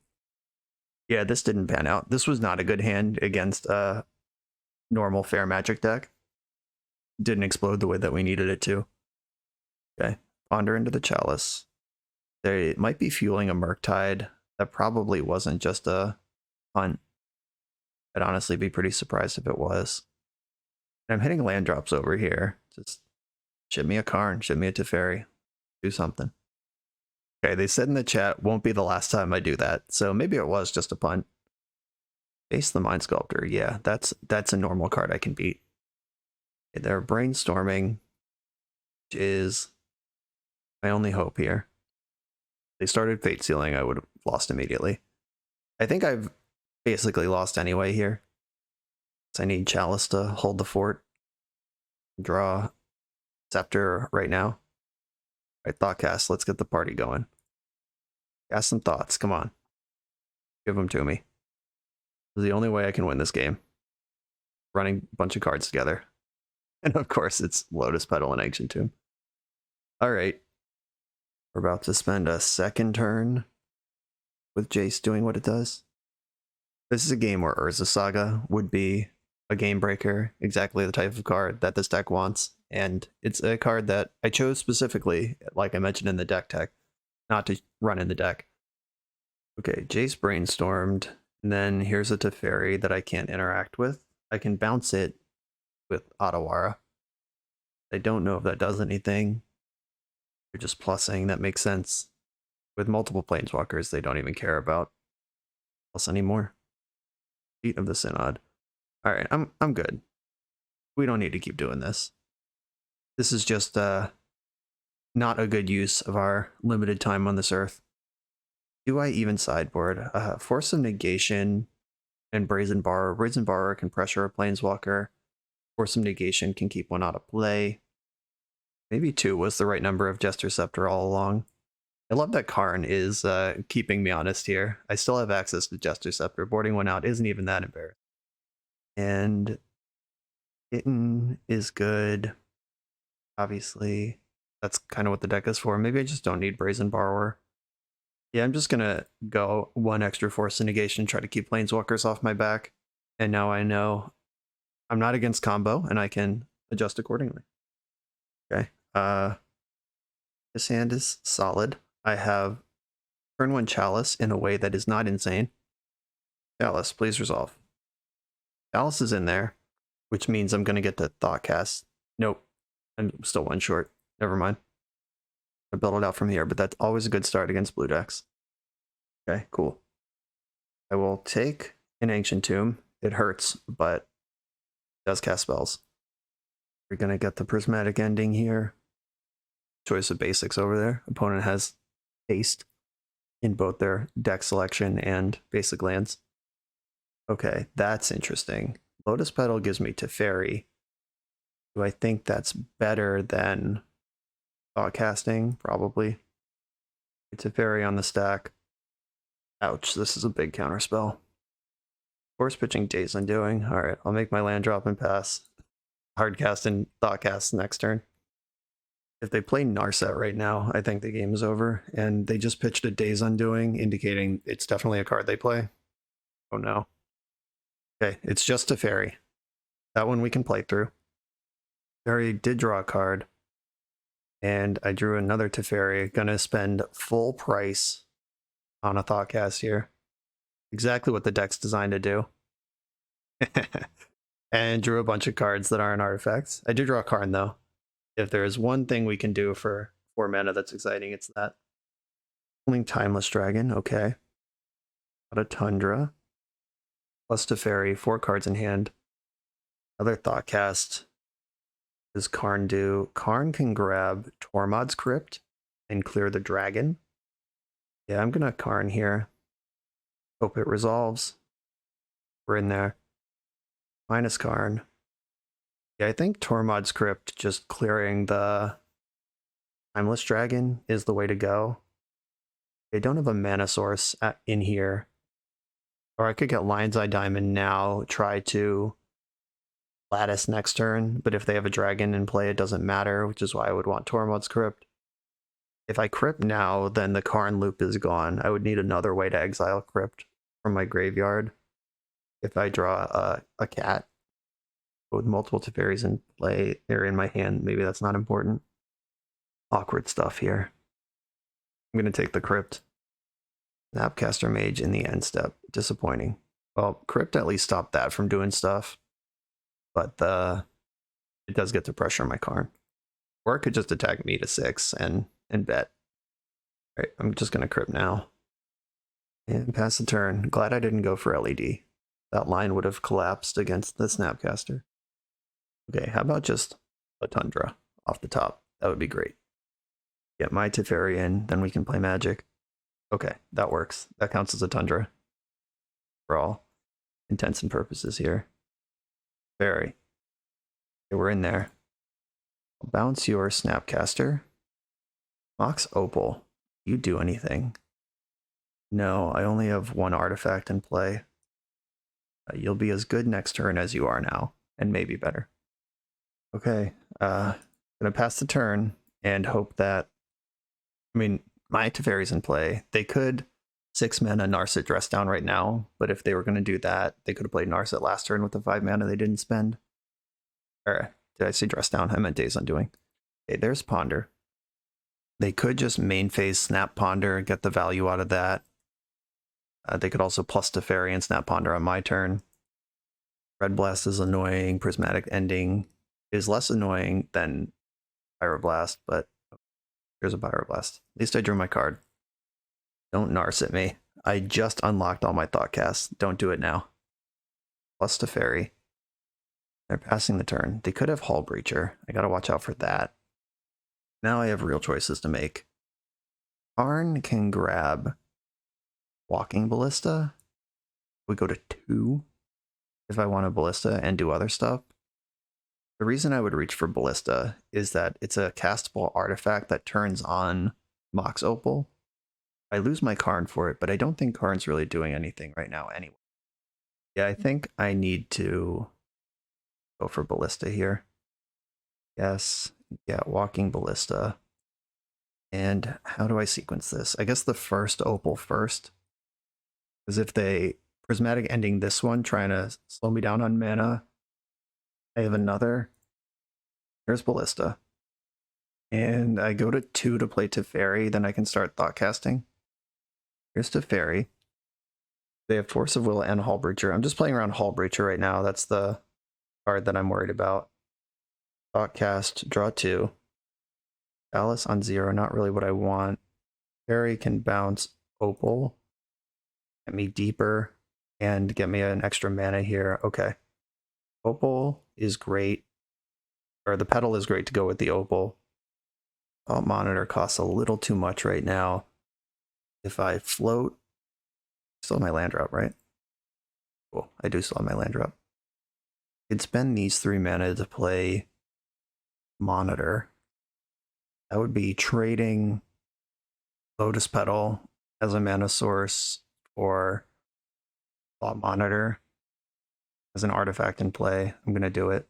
[SPEAKER 1] Yeah, this didn't pan out. This was not a good hand against a normal fair magic deck. Didn't explode the way that we needed it to. Okay, ponder into the Chalice. They might be fueling a Murktide. That probably wasn't just a hunt. I'd honestly be pretty surprised if it was. And I'm hitting land drops over here. Just ship me a Karn, ship me a Teferi. Do something. Okay, they said in the chat, won't be the last time I do that. So maybe it was just a punt. Face the Mind Sculptor. Yeah, that's a normal card I can beat. Okay, they're brainstorming, which is my only hope here. They started Fate Sealing, I would have lost immediately. I think I've basically lost anyway here. So I need Chalice to hold the fort. Draw Scepter right now. All right, Thoughtcast, let's get the party going. Cast some thoughts, come on. Give them to me. This is the only way I can win this game. Running a bunch of cards together. And of course, it's Lotus Petal and Ancient Tomb. All right. We're about to spend a second turn with Jace doing what it does. This is a game where Urza Saga would be a game breaker, exactly the type of card that this deck wants. And it's a card that I chose specifically, like I mentioned in the deck tech, not to run in the deck. Okay, Jace brainstormed, and then here's a Teferi that I can't interact with. I can bounce it with Otawara. I don't know if that does anything. You're just plussing, that makes sense. With multiple planeswalkers, they don't even care about plus anymore. Feet of the Synod. Alright, I'm good. We don't need to keep doing this. This is just not a good use of our limited time on this earth. Do I even sideboard? Force of Negation and Brazen Borrower. Brazen Borrower can pressure a planeswalker. Force of Negation can keep one out of play. Maybe 2 was the right number of Jester Scepter all along. I love that Karn is keeping me honest here. I still have access to Jester Scepter. Boarding one out isn't even that embarrassing. And Kitten is good. Obviously, that's kind of what the deck is for. Maybe I just don't need Brazen Borrower. Yeah, I'm just going to go 1 extra Force of Negation, try to keep Planeswalkers off my back. And now I know I'm not against combo, and I can adjust accordingly. Okay. This hand is solid. I have turn 1 Chalice in a way that is not insane. Chalice, please resolve. Chalice is in there, which means I'm going to get to Thoughtcast. Nope. I'm still 1 short. Never mind. I build it out from here, but that's always a good start against blue decks. Okay, cool. I will take an Ancient Tomb. It hurts, but it does cast spells. We're going to get the Prismatic Ending here. Choice of basics over there. Opponent has haste in both their deck selection and basic lands. Okay, that's interesting. Lotus Petal gives me Teferi. Do I think that's better than Thoughtcasting? Probably. Teferi on the stack. Ouch, this is a big counterspell. Force pitching Days Undoing. Alright, I'll make my land drop and pass. Hard cast and Thoughtcast next turn. If they play Narset right now, I think the game is over. And they just pitched a Days Undoing, indicating it's definitely a card they play. Oh no. Okay, it's just a fairy. That one we can play through. Fairy did draw a card. And I drew another Teferi. Gonna spend full price on a Thoughtcast here. Exactly what the deck's designed to do. And drew a bunch of cards that aren't artifacts. I did draw a card though. If there is one thing we can do for 4 mana that's exciting, it's that. Pulling Timeless Dragon, okay. Got a Tundra. Plus Teferi, 4 cards in hand. Another Thoughtcast. Does Karn do? Karn can grab Tormod's Crypt and clear the dragon. Yeah, I'm gonna Karn here. Hope it resolves. We're in there. Minus Karn. Yeah, I think Tormod's Crypt just clearing the Timeless Dragon is the way to go. They don't have a mana source in here. Or I could get Lion's Eye Diamond now, try to Lattice next turn, but if they have a dragon in play, it doesn't matter, which is why I would want Tormod's Crypt. If I Crypt now, then the Karn loop is gone. I would need another way to exile Crypt from my graveyard. If I draw a cat with multiple Teferis in play, they're in my hand, maybe that's not important. Awkward stuff here. I'm going to take the Crypt. Snapcaster Mage in the end step. Disappointing. Well, Crypt at least stopped that from doing stuff. But it does get to pressure my Karn. Or it could just attack me to 6 and bet. Alright, I'm just going to Crypt now. And pass the turn. Glad I didn't go for LED. That line would have collapsed against the Snapcaster. Okay, how about just a Tundra off the top? That would be great. Get my Teferi in, then we can play Magic. Okay, that works. That counts as a Tundra. For all intents and purposes here. Fairy. Okay, we're in there. I'll bounce your Snapcaster. Mox Opal. You do anything? No, I only have 1 artifact in play. You'll be as good next turn as you are now, and maybe better. Okay, gonna pass the turn and hope that, I mean, my Teferi's in play. They could 6 mana Narset Dress Down right now, but if they were gonna do that, they could have played Narset last turn with the 5 mana they didn't spend. Or did I say Dress Down? I meant Days Undoing. Okay, there's Ponder. They could just main phase Snap Ponder, get the value out of that. They could also plus Teferi and Snap Ponder on my turn. Red Blast is annoying. Prismatic Ending is less annoying than Pyroblast, but here's a Pyroblast. At least I drew my card. Don't Narset me. I just unlocked all my Thoughtcasts. Don't do it now. Plus Teferi. They're passing the turn. They could have Hull Breacher. I gotta watch out for that. Now I have real choices to make. Karn can grab Walking Ballista. We go to 2 if I want a Ballista and do other stuff. The reason I would reach for Ballista is that it's a castable artifact that turns on Mox Opal. I lose my Karn for it, but I don't think Karn's really doing anything right now anyway. Yeah, I think I need to go for Ballista here. Yes, yeah, Walking Ballista. And how do I sequence this? I guess the first Opal first. Because if they Prismatic Ending this one, trying to slow me down on mana, I have another. Here's Ballista. And I go to 2 to play Teferi, then I can start Thoughtcasting. Here's Teferi. They have Force of Will and Hull Breacher. I'm just playing around Hull Breacher right now. That's the card that I'm worried about. Thoughtcast, draw 2. Alice on 0, not really what I want. Teferi can bounce Opal. Get me deeper and get me an extra mana here. Okay. Opal is great. Or the Petal is great to go with the Opal. Alt Monitor costs a little too much right now. If I float, still have my land drop, right? Cool. I do still have my land drop. I could spend these 3 mana to play Monitor. That would be trading Lotus Petal as a mana source or Thought Monitor as an artifact in play. I'm going to do it.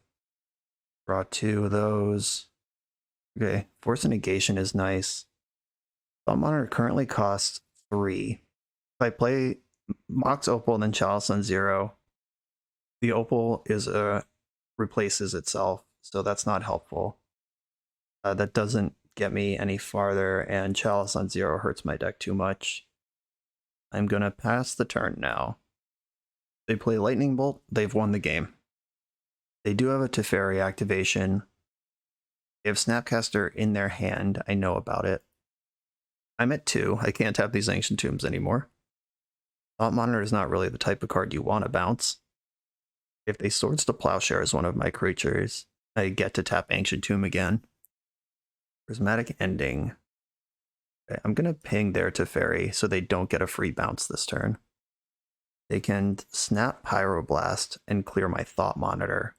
[SPEAKER 1] Draw 2 of those. Okay, Force of Negation is nice. Thought Monitor currently costs 3. If I play Mox Opal and then Chalice on 0, the Opal is replaces itself, so that's not helpful. That doesn't get me any farther, and Chalice on 0 hurts my deck too much. I'm gonna pass the turn now. They play Lightning Bolt, they've won the game. They do have a Teferi activation. They have Snapcaster in their hand, I know about it. I'm at 2, I can't have these Ancient Tombs anymore. Thought Monitor is not really the type of card you want to bounce. If they Swords to Plowshare as one of my creatures, I get to tap Ancient Tomb again. Prismatic Ending. Okay, I'm gonna ping their Teferi so they don't get a free bounce this turn. They can snap Pyroblast and clear my Thought Monitor.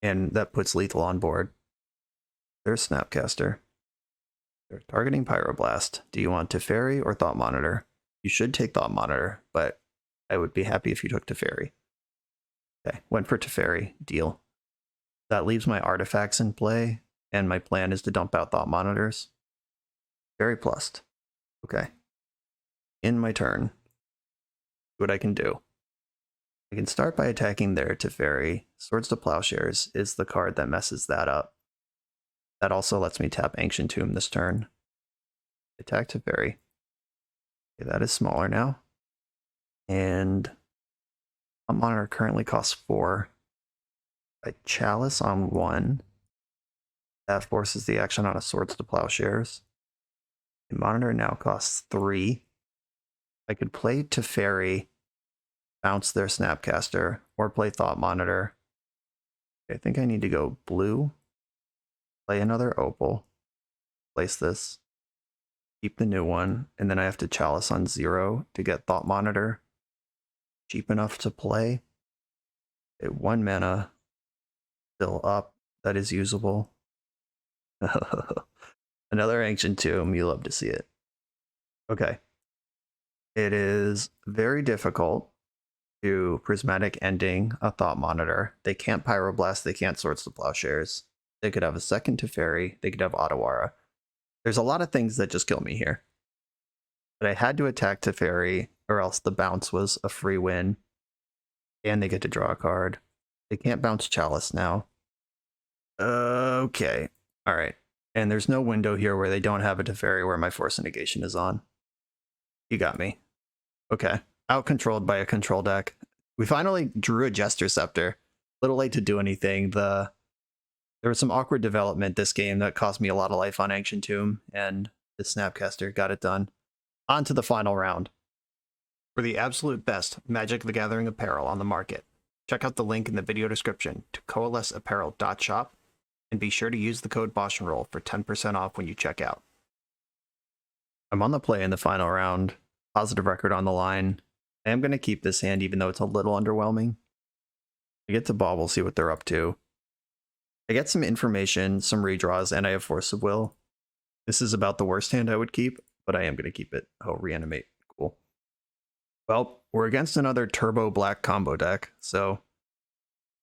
[SPEAKER 1] And that puts lethal on board. There's Snapcaster. They're targeting Pyroblast. Do you want Teferi or Thought Monitor? You should take Thought Monitor, but I would be happy if you took Teferi. Okay, went for Teferi. Deal. That leaves my artifacts in play, and my plan is to dump out Thought Monitors. Very plussed. Okay. In my turn, see what I can do. I can start by attacking their Teferi. Swords to Plowshares is the card that messes that up. That also lets me tap Ancient Tomb this turn. Attack Teferi. Okay, that is smaller now. And a Monitor currently costs 4. I Chalice on 1. That forces the action on a Swords to Plowshares. The Monitor now costs 3. I could play Teferi, bounce their Snapcaster, or play Thought Monitor. I think I need to go blue, play another Opal, place this, keep the new one, and then I have to Chalice on 0 to get Thought Monitor. Cheap enough to play. Okay, 1 mana, still up, that is usable. Another Ancient Tomb, you love to see it. Okay. It is very difficult to Prismatic Ending a Thought Monitor. They can't Pyroblast, they can't Swords to Plowshares. They could have a second Teferi, they could have Otawara. There's a lot of things that just kill me here. But I had to attack Teferi, or else the bounce was a free win. And they get to draw a card. They can't bounce Chalice now. Okay. Alright. And there's no window here where they don't have a Teferi where my Force of Negation is on. You got me. Okay. Out-controlled by a control deck. We finally drew a Jester Scepter. Little late to do anything. There was some awkward development this game that cost me a lot of life on Ancient Tomb, and the Snapcaster got it done. On to the final round. For the absolute best Magic the Gathering apparel on the market, check out the link in the video description to coalesceapparel.shop, and be sure to use the code BoshNRoll for 10% off when you check out. I'm on the play in the final round. Positive record on the line. I am going to keep this hand even though it's a little underwhelming. I get to Bauble, see what they're up to. I get some information, some redraws, and I have Force of Will. This is about the worst hand I would keep, but I am going to keep it. Oh, Reanimate. Cool. Well, we're against another Turbo Black combo deck, so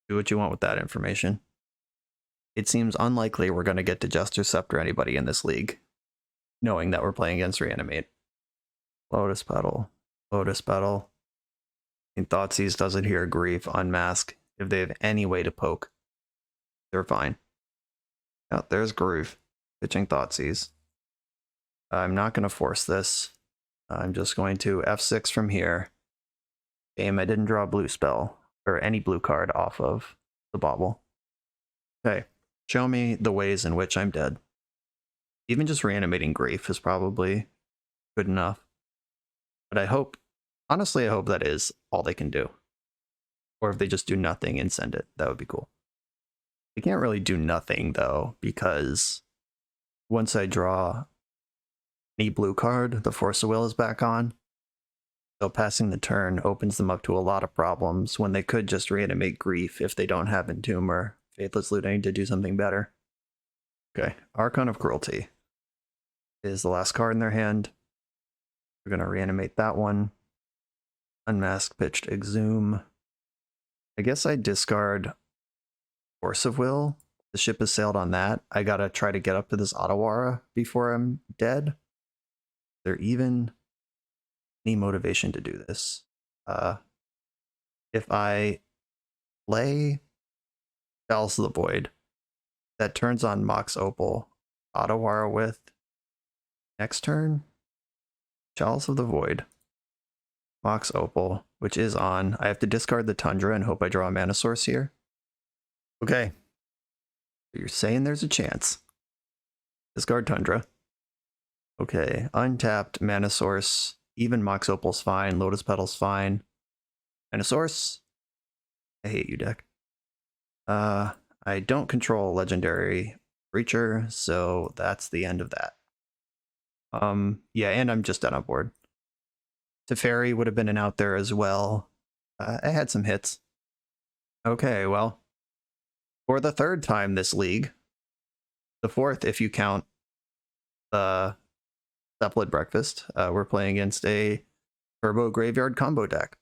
[SPEAKER 1] do what you want with that information. It seems unlikely we're going to get to Jester, Scepter anybody in this league, knowing that we're playing against Reanimate. Lotus Petal. Lotus Petal. And Thoughtseize doesn't hear Grief, Unmask. If they have any way to poke, they're fine. Oh, there's Groove. Pitching Thoughtseize. I'm not going to force this. I'm just going to F6 from here. Game, I didn't draw a blue spell, or any blue card off of the Bauble. Okay, show me the ways in which I'm dead. Even just reanimating Grief is probably good enough. But I hope, honestly, I hope that is all they can do. Or if they just do nothing and send it, that would be cool. They can't really do nothing, though, because once I draw any blue card, the Force of Will is back on. So passing the turn opens them up to a lot of problems when they could just reanimate Grief if they don't have Entomb or Faithless Looting to do something better. Okay, Archon of Cruelty is the last card in their hand. We're going to reanimate that one. Unmask, pitched Exhume. I guess I discard Force of Will the ship has sailed on that. I gotta try to get up to this Otawara before I'm dead. Is there even any motivation to do this? If I play Chalice of the Void, that turns on Mox Opal, Otawara with next turn, Chalice of the Void, Mox Opal, which is on. I have to discard the Tundra and hope I draw a mana source here. Okay. You're saying there's a chance. Discard Tundra. Okay, untapped mana source. Even Mox Opal's fine. Lotus Petal's fine. Mana source. I hate you, deck. I don't control legendary creature, so that's the end of that. Yeah, and I'm just dead on board. Teferi would have been an out there as well. I had some hits. Okay, well, for the third time this league, the fourth if you count the Seplet Breakfast, we're playing against a Turbo Graveyard combo deck.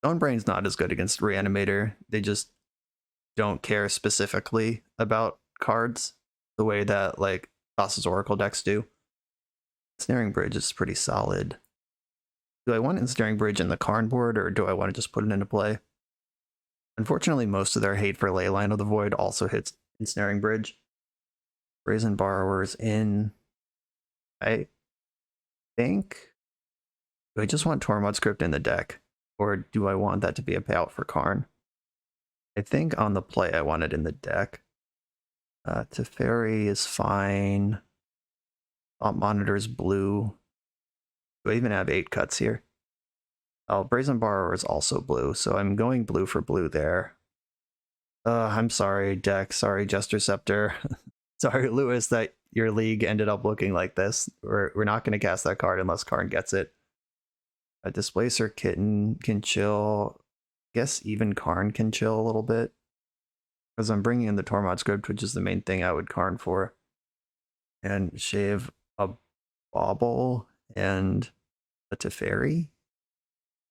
[SPEAKER 1] Stonebrain's not as good against Reanimator. They just don't care specifically about cards the way that like Thassa's Oracle decks do. Snaring Bridge is pretty solid. Do I want Ensnaring Bridge in the Karn board, or do I want to just put it into play? Unfortunately, most of their hate for Leyline of the Void also hits Ensnaring Bridge. Brazen Borrower's in. I think... Do I just want Tormod Script in the deck? Or do I want that to be a payout for Karn? I think on the play I want it in the deck. Teferi is fine. Thought Monitor's blue. Do I even have 8 cuts here? Oh, Brazen Borrower is also blue, so I'm going blue for blue there. I'm sorry, deck. Sorry, Jester Scepter. Sorry, Lewis, that your league ended up looking like this. We're not going to cast that card unless Karn gets it. A Displacer Kitten can chill. I guess even Karn can chill a little bit. Because I'm bringing in the Tormod Script, which is the main thing I would Karn for. And shave a Bauble and a Teferi.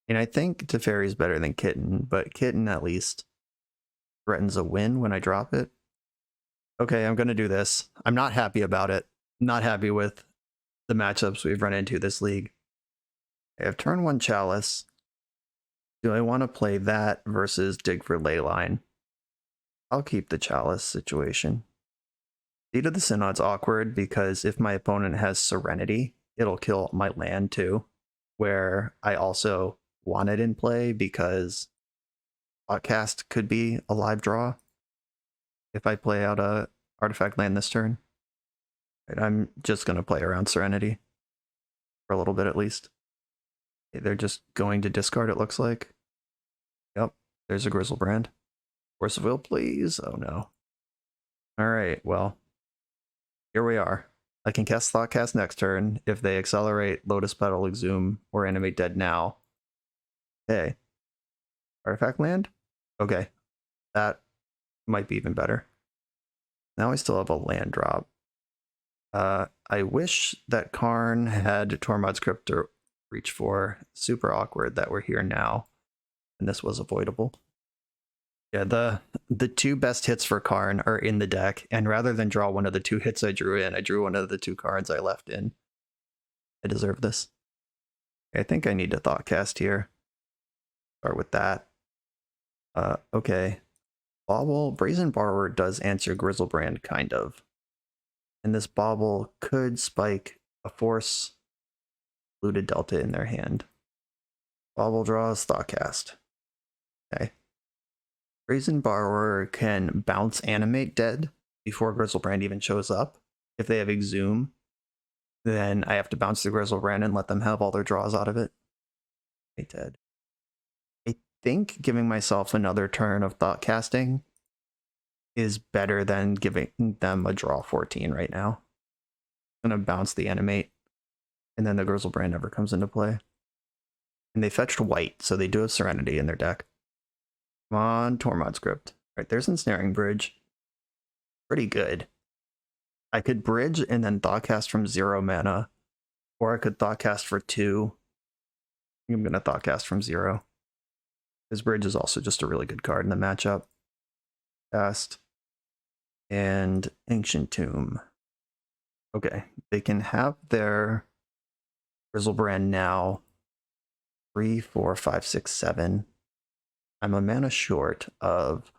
[SPEAKER 1] And I think Teferi is better than Kitten, but Kitten at least threatens a win when I drop it. Okay, I'm going to do this. I'm not happy about it. Not happy with the matchups we've run into this league. I have turn 1 Chalice. Do I want to play that versus dig for Leyline? I'll keep the Chalice situation. Seed of the Synod's awkward because if my opponent has Serenity, it'll kill my land too, where I also want it in play because Outcast could be a live draw if I play out a artifact land this turn. Right, I'm just going to play around Serenity for a little bit at least. Okay, they're just going to discard, it looks like. Yep, there's a Grizzlebrand. Force of Will, please. Oh no. Alright, well, here we are. I can cast Thoughtcast next turn if they accelerate, Lotus Petal, Exhume, or Animate Dead now. Okay. Artifact land? Okay. That might be even better. Now I still have a land drop. I wish that Karn had Tormod Script to reach for. Super awkward that we're here now. And this was avoidable. Yeah, the 2 best hits for Karn are in the deck, and rather than draw one of the 2 hits I drew in, I drew one of the 2 cards I left in. I deserve this. I think I need to Thoughtcast here. Start with that. Okay. Bauble, Brazen Borrower does answer Grizzlebrand, kind of. And this Bauble could spike a Force Looted Delta in their hand. Bauble draws Thoughtcast. Okay. Brazen Borrower can bounce Animate Dead before Grizzlebrand even shows up. If they have Exhume, then I have to bounce the Grizzlebrand and let them have all their draws out of it. Animate Dead. I think giving myself another turn of Thoughtcasting is better than giving them a draw 14 right now. I'm going to bounce the Animate, and then the Grizzlebrand never comes into play. And they fetched white, so they do have Serenity in their deck. Come on, Tormod Script. All right, there's Ensnaring Bridge. Pretty good. I could bridge and then Thoughtcast from 0 mana, or I could Thoughtcast for 2. I think I'm going to Thoughtcast from 0. His bridge is also just a really good card in the matchup. Cast. and Ancient Tomb. Okay, they can have their Grizzlebrand now. 3, 4, 5, 6, 7. I'm a mana short of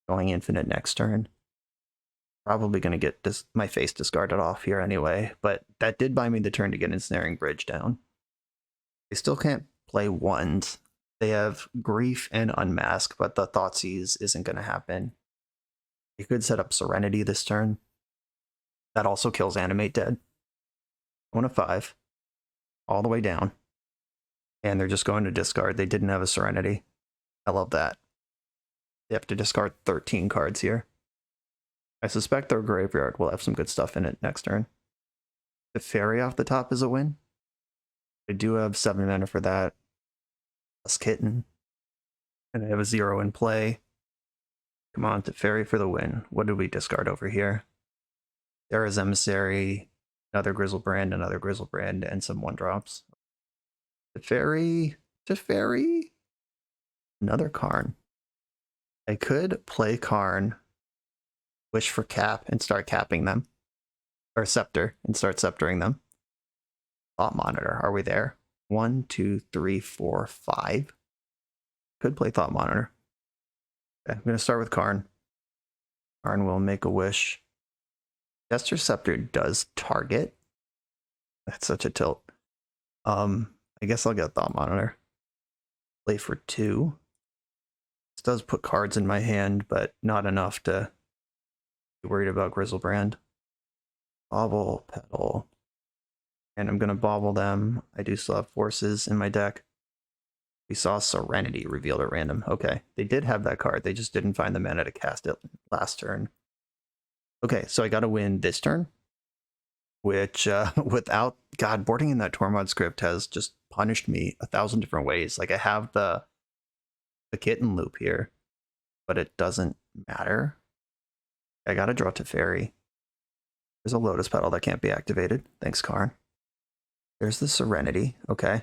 [SPEAKER 1] going infinite next turn. Probably going to get my face discarded off here anyway, but that did buy me the turn to get Ensnaring Bridge down. They still can't play ones. They have Grief and Unmask, but the Thoughtseize isn't going to happen. You could set up Serenity this turn. That also kills Animate Dead. 1 of 5. All the way down. And they're just going to discard. They didn't have a Serenity. I love that. They have to discard 13 cards here. I suspect their graveyard will have some good stuff in it next turn. The Fairy off the top is a win. I do have 7 mana for that. Plus Kitten. And I have a 0 in play. Come on, Teferi for the win. What did we discard over here? Sarah's Emissary, another Grizzlebrand, and some 1-drops. Teferi, another Karn. I could play Karn, wish for cap, and start capping them. Or Scepter, and start sceptering them. Thought Monitor, are we there? 1, 2, 3, 4, 5. Could play Thought Monitor. Okay, I'm going to start with Karn. Karn will make a wish. Jester Scepter does target. That's such a tilt. I guess I'll get Thought Monitor. Play for 2. This does put cards in my hand, but not enough to be worried about Grizzlebrand. Bobble, Petal. And I'm going to bobble them. I do still have forces in my deck. We saw Serenity revealed at random. Okay, they did have that card. They just didn't find the mana to cast it last turn. Okay, so I got to win this turn, which without, God, boarding in that Tormod script has just punished me 1,000 different ways. Like I have the Kitten loop here, but it doesn't matter. I got to draw Teferi. There's a Lotus Petal that can't be activated. Thanks, Karn. There's the Serenity. Okay.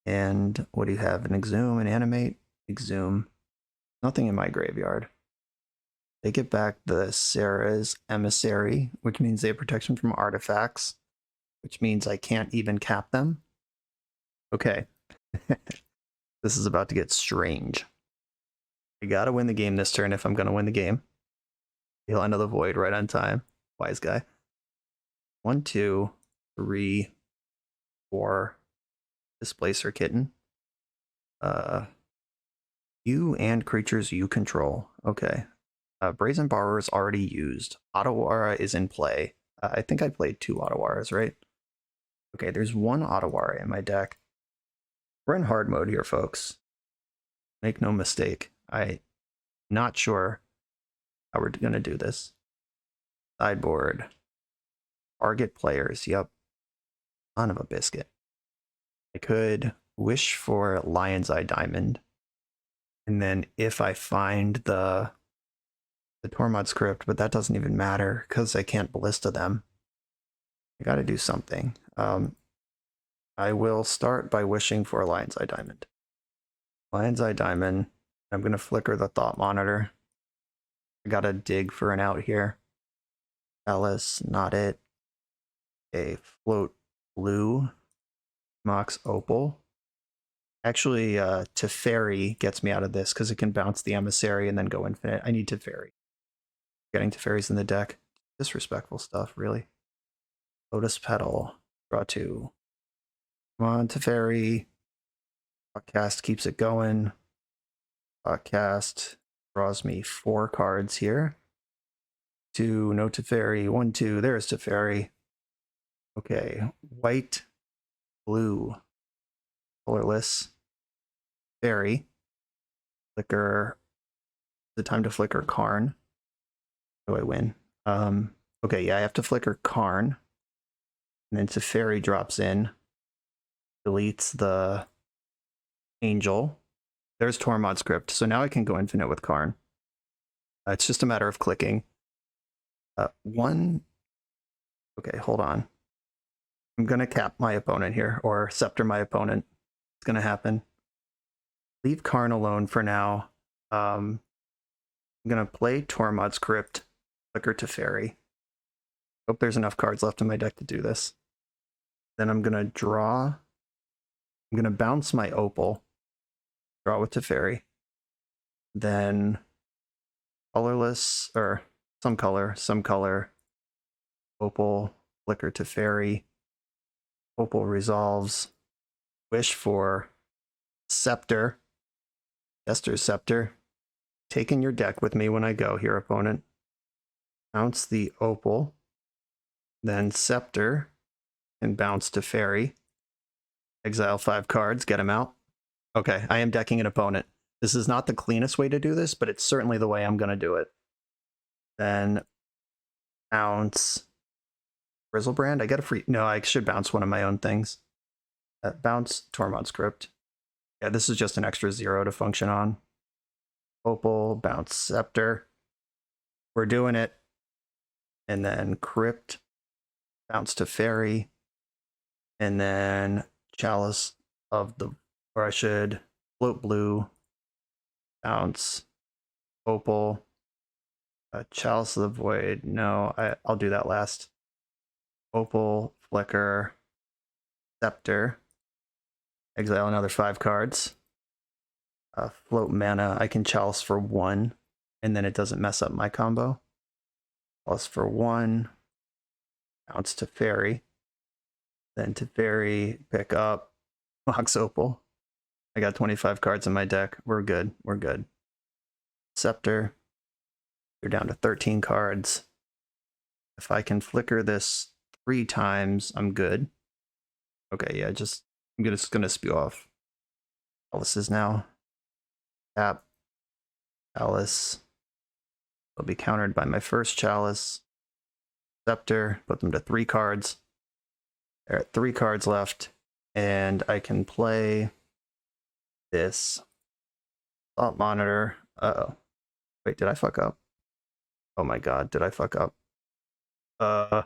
[SPEAKER 1] And what do you have? An Exhume, an Animate? Exhume. Nothing in my graveyard. They get back the Sarah's Emissary, which means they have protection from artifacts, which means I can't even cap them. Okay. This is about to get strange. I gotta win the game this turn if I'm gonna win the game. Heal End of the Void right on time. Wise guy. 1, 2, 3, 4. Displacer Kitten. You and creatures you control. Okay. Brazen Borrower is already used. Otawara is in play. I think I played 2 Otawaras, right? Okay, there's 1 Otawara in my deck. We're in hard mode here, folks. Make no mistake. I'm not sure how we're going to do this. Sideboard. Target players. Yep. Son of a biscuit. I could wish for Lion's Eye Diamond. And then if I find the Tormod script, but that doesn't even matter because I can't ballista them. I got to do something. I will start by wishing for Lion's Eye Diamond. Lion's Eye Diamond. I'm going to flicker the Thought Monitor. I got to dig for an out here. Alice, not it. A Float Blue. Mox Opal. Actually, Teferi gets me out of this because it can bounce the Emissary and then go infinite. I need Teferi. Getting Teferis in the deck. Disrespectful stuff, really. Lotus Petal. Draw 2. Come on, Teferi. Cast keeps it going. Cast draws me 4 cards here. 2, no Teferi. 1, 2, there's Teferi. Okay, white, blue, colorless, fairy, flicker, the time to flicker Karn. How do I win? Okay, yeah, I have to flicker Karn, and then Teferi drops in, deletes the Angel. There's Tormod script, so now I can go infinite with Karn. It's just a matter of clicking. Okay, hold on. I'm going to cap my opponent here, or scepter my opponent. It's going to happen. Leave Karn alone for now. I'm going to play Tormod's Crypt, Flicker Teferi. Hope there's enough cards left in my deck to do this. Then I'm going to draw. I'm going to bounce my Opal. Draw with Teferi. Then colorless, or some color. Opal, Flicker Teferi. Opal resolves. Wish for Scepter. Jester's Scepter. Taking your deck with me when I go here, opponent. Bounce the Opal. Then Scepter. And bounce Teferi. Exile 5 cards, get him out. Okay, I am decking an opponent. This is not the cleanest way to do this, but it's certainly the way I'm going to do it. Then bounce Grizzlebrand. I get a free... No, I should bounce one of my own things. Bounce Tormod's Crypt. Yeah, this is just an extra 0 to function on. Opal, bounce Scepter. We're doing it. And then Crypt, bounce Teferi. And then Chalice of the... Or I should float blue, bounce Opal, Chalice of the Void. No, I'll do that last. Opal, Flicker, Scepter. Exile another 5 cards. Float mana. I can Chalice for 1, and then it doesn't mess up my combo. Chalice for 1. Bounce Teferi. Then Teferi, pick up Mox Opal. I got 25 cards in my deck. We're good. We're good. Scepter. You're down to 13 cards. If I can flicker this 3 times, I'm good. Okay, yeah, I'm just gonna spew off Chalices now. Tap. Chalice. Will be countered by my first Chalice. Scepter. Put them to 3 cards. There are 3 cards left. And I can play this Thought Monitor. Uh-oh. Wait, did I fuck up? Oh my god, did I fuck up? I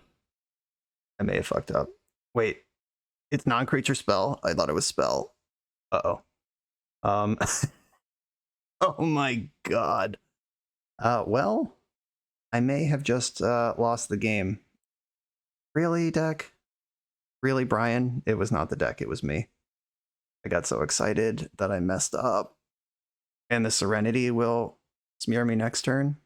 [SPEAKER 1] may have fucked up. Wait, it's non-creature spell? I thought it was spell. Uh-oh. Oh my god. Well, I may have just lost the game. Really, deck? Really, Brian? It was not the deck, it was me. I got so excited that I messed up. And the Serenity will smear me next turn.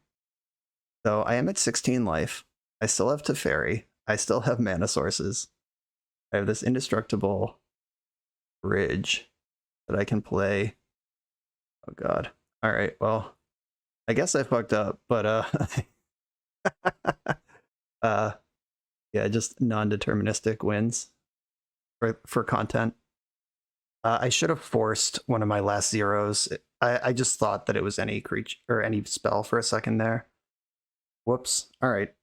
[SPEAKER 1] So I am at 16 life. I still have Teferi. I still have mana sources. I have this indestructible bridge that I can play. Oh god. Alright, well, I guess I fucked up, but yeah, just non-deterministic wins for content. I should have forced one of my last zeros. I just thought that it was any creature or any spell for a second there. Whoops. All right.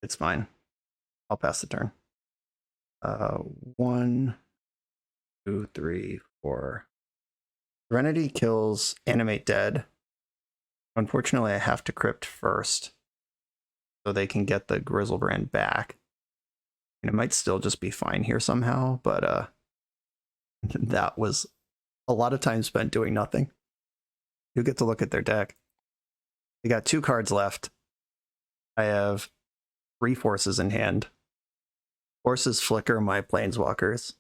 [SPEAKER 1] It's fine. I'll pass the turn. 1, 2, 3, 4. Serenity kills Animate Dead. Unfortunately, I have to crypt first so they can get the Grizzlebrand back. And it might still just be fine here somehow, but that was a lot of time spent doing nothing. You get to look at their deck. They got 2 cards left. I have 3 forces in hand. Forces flicker my planeswalkers.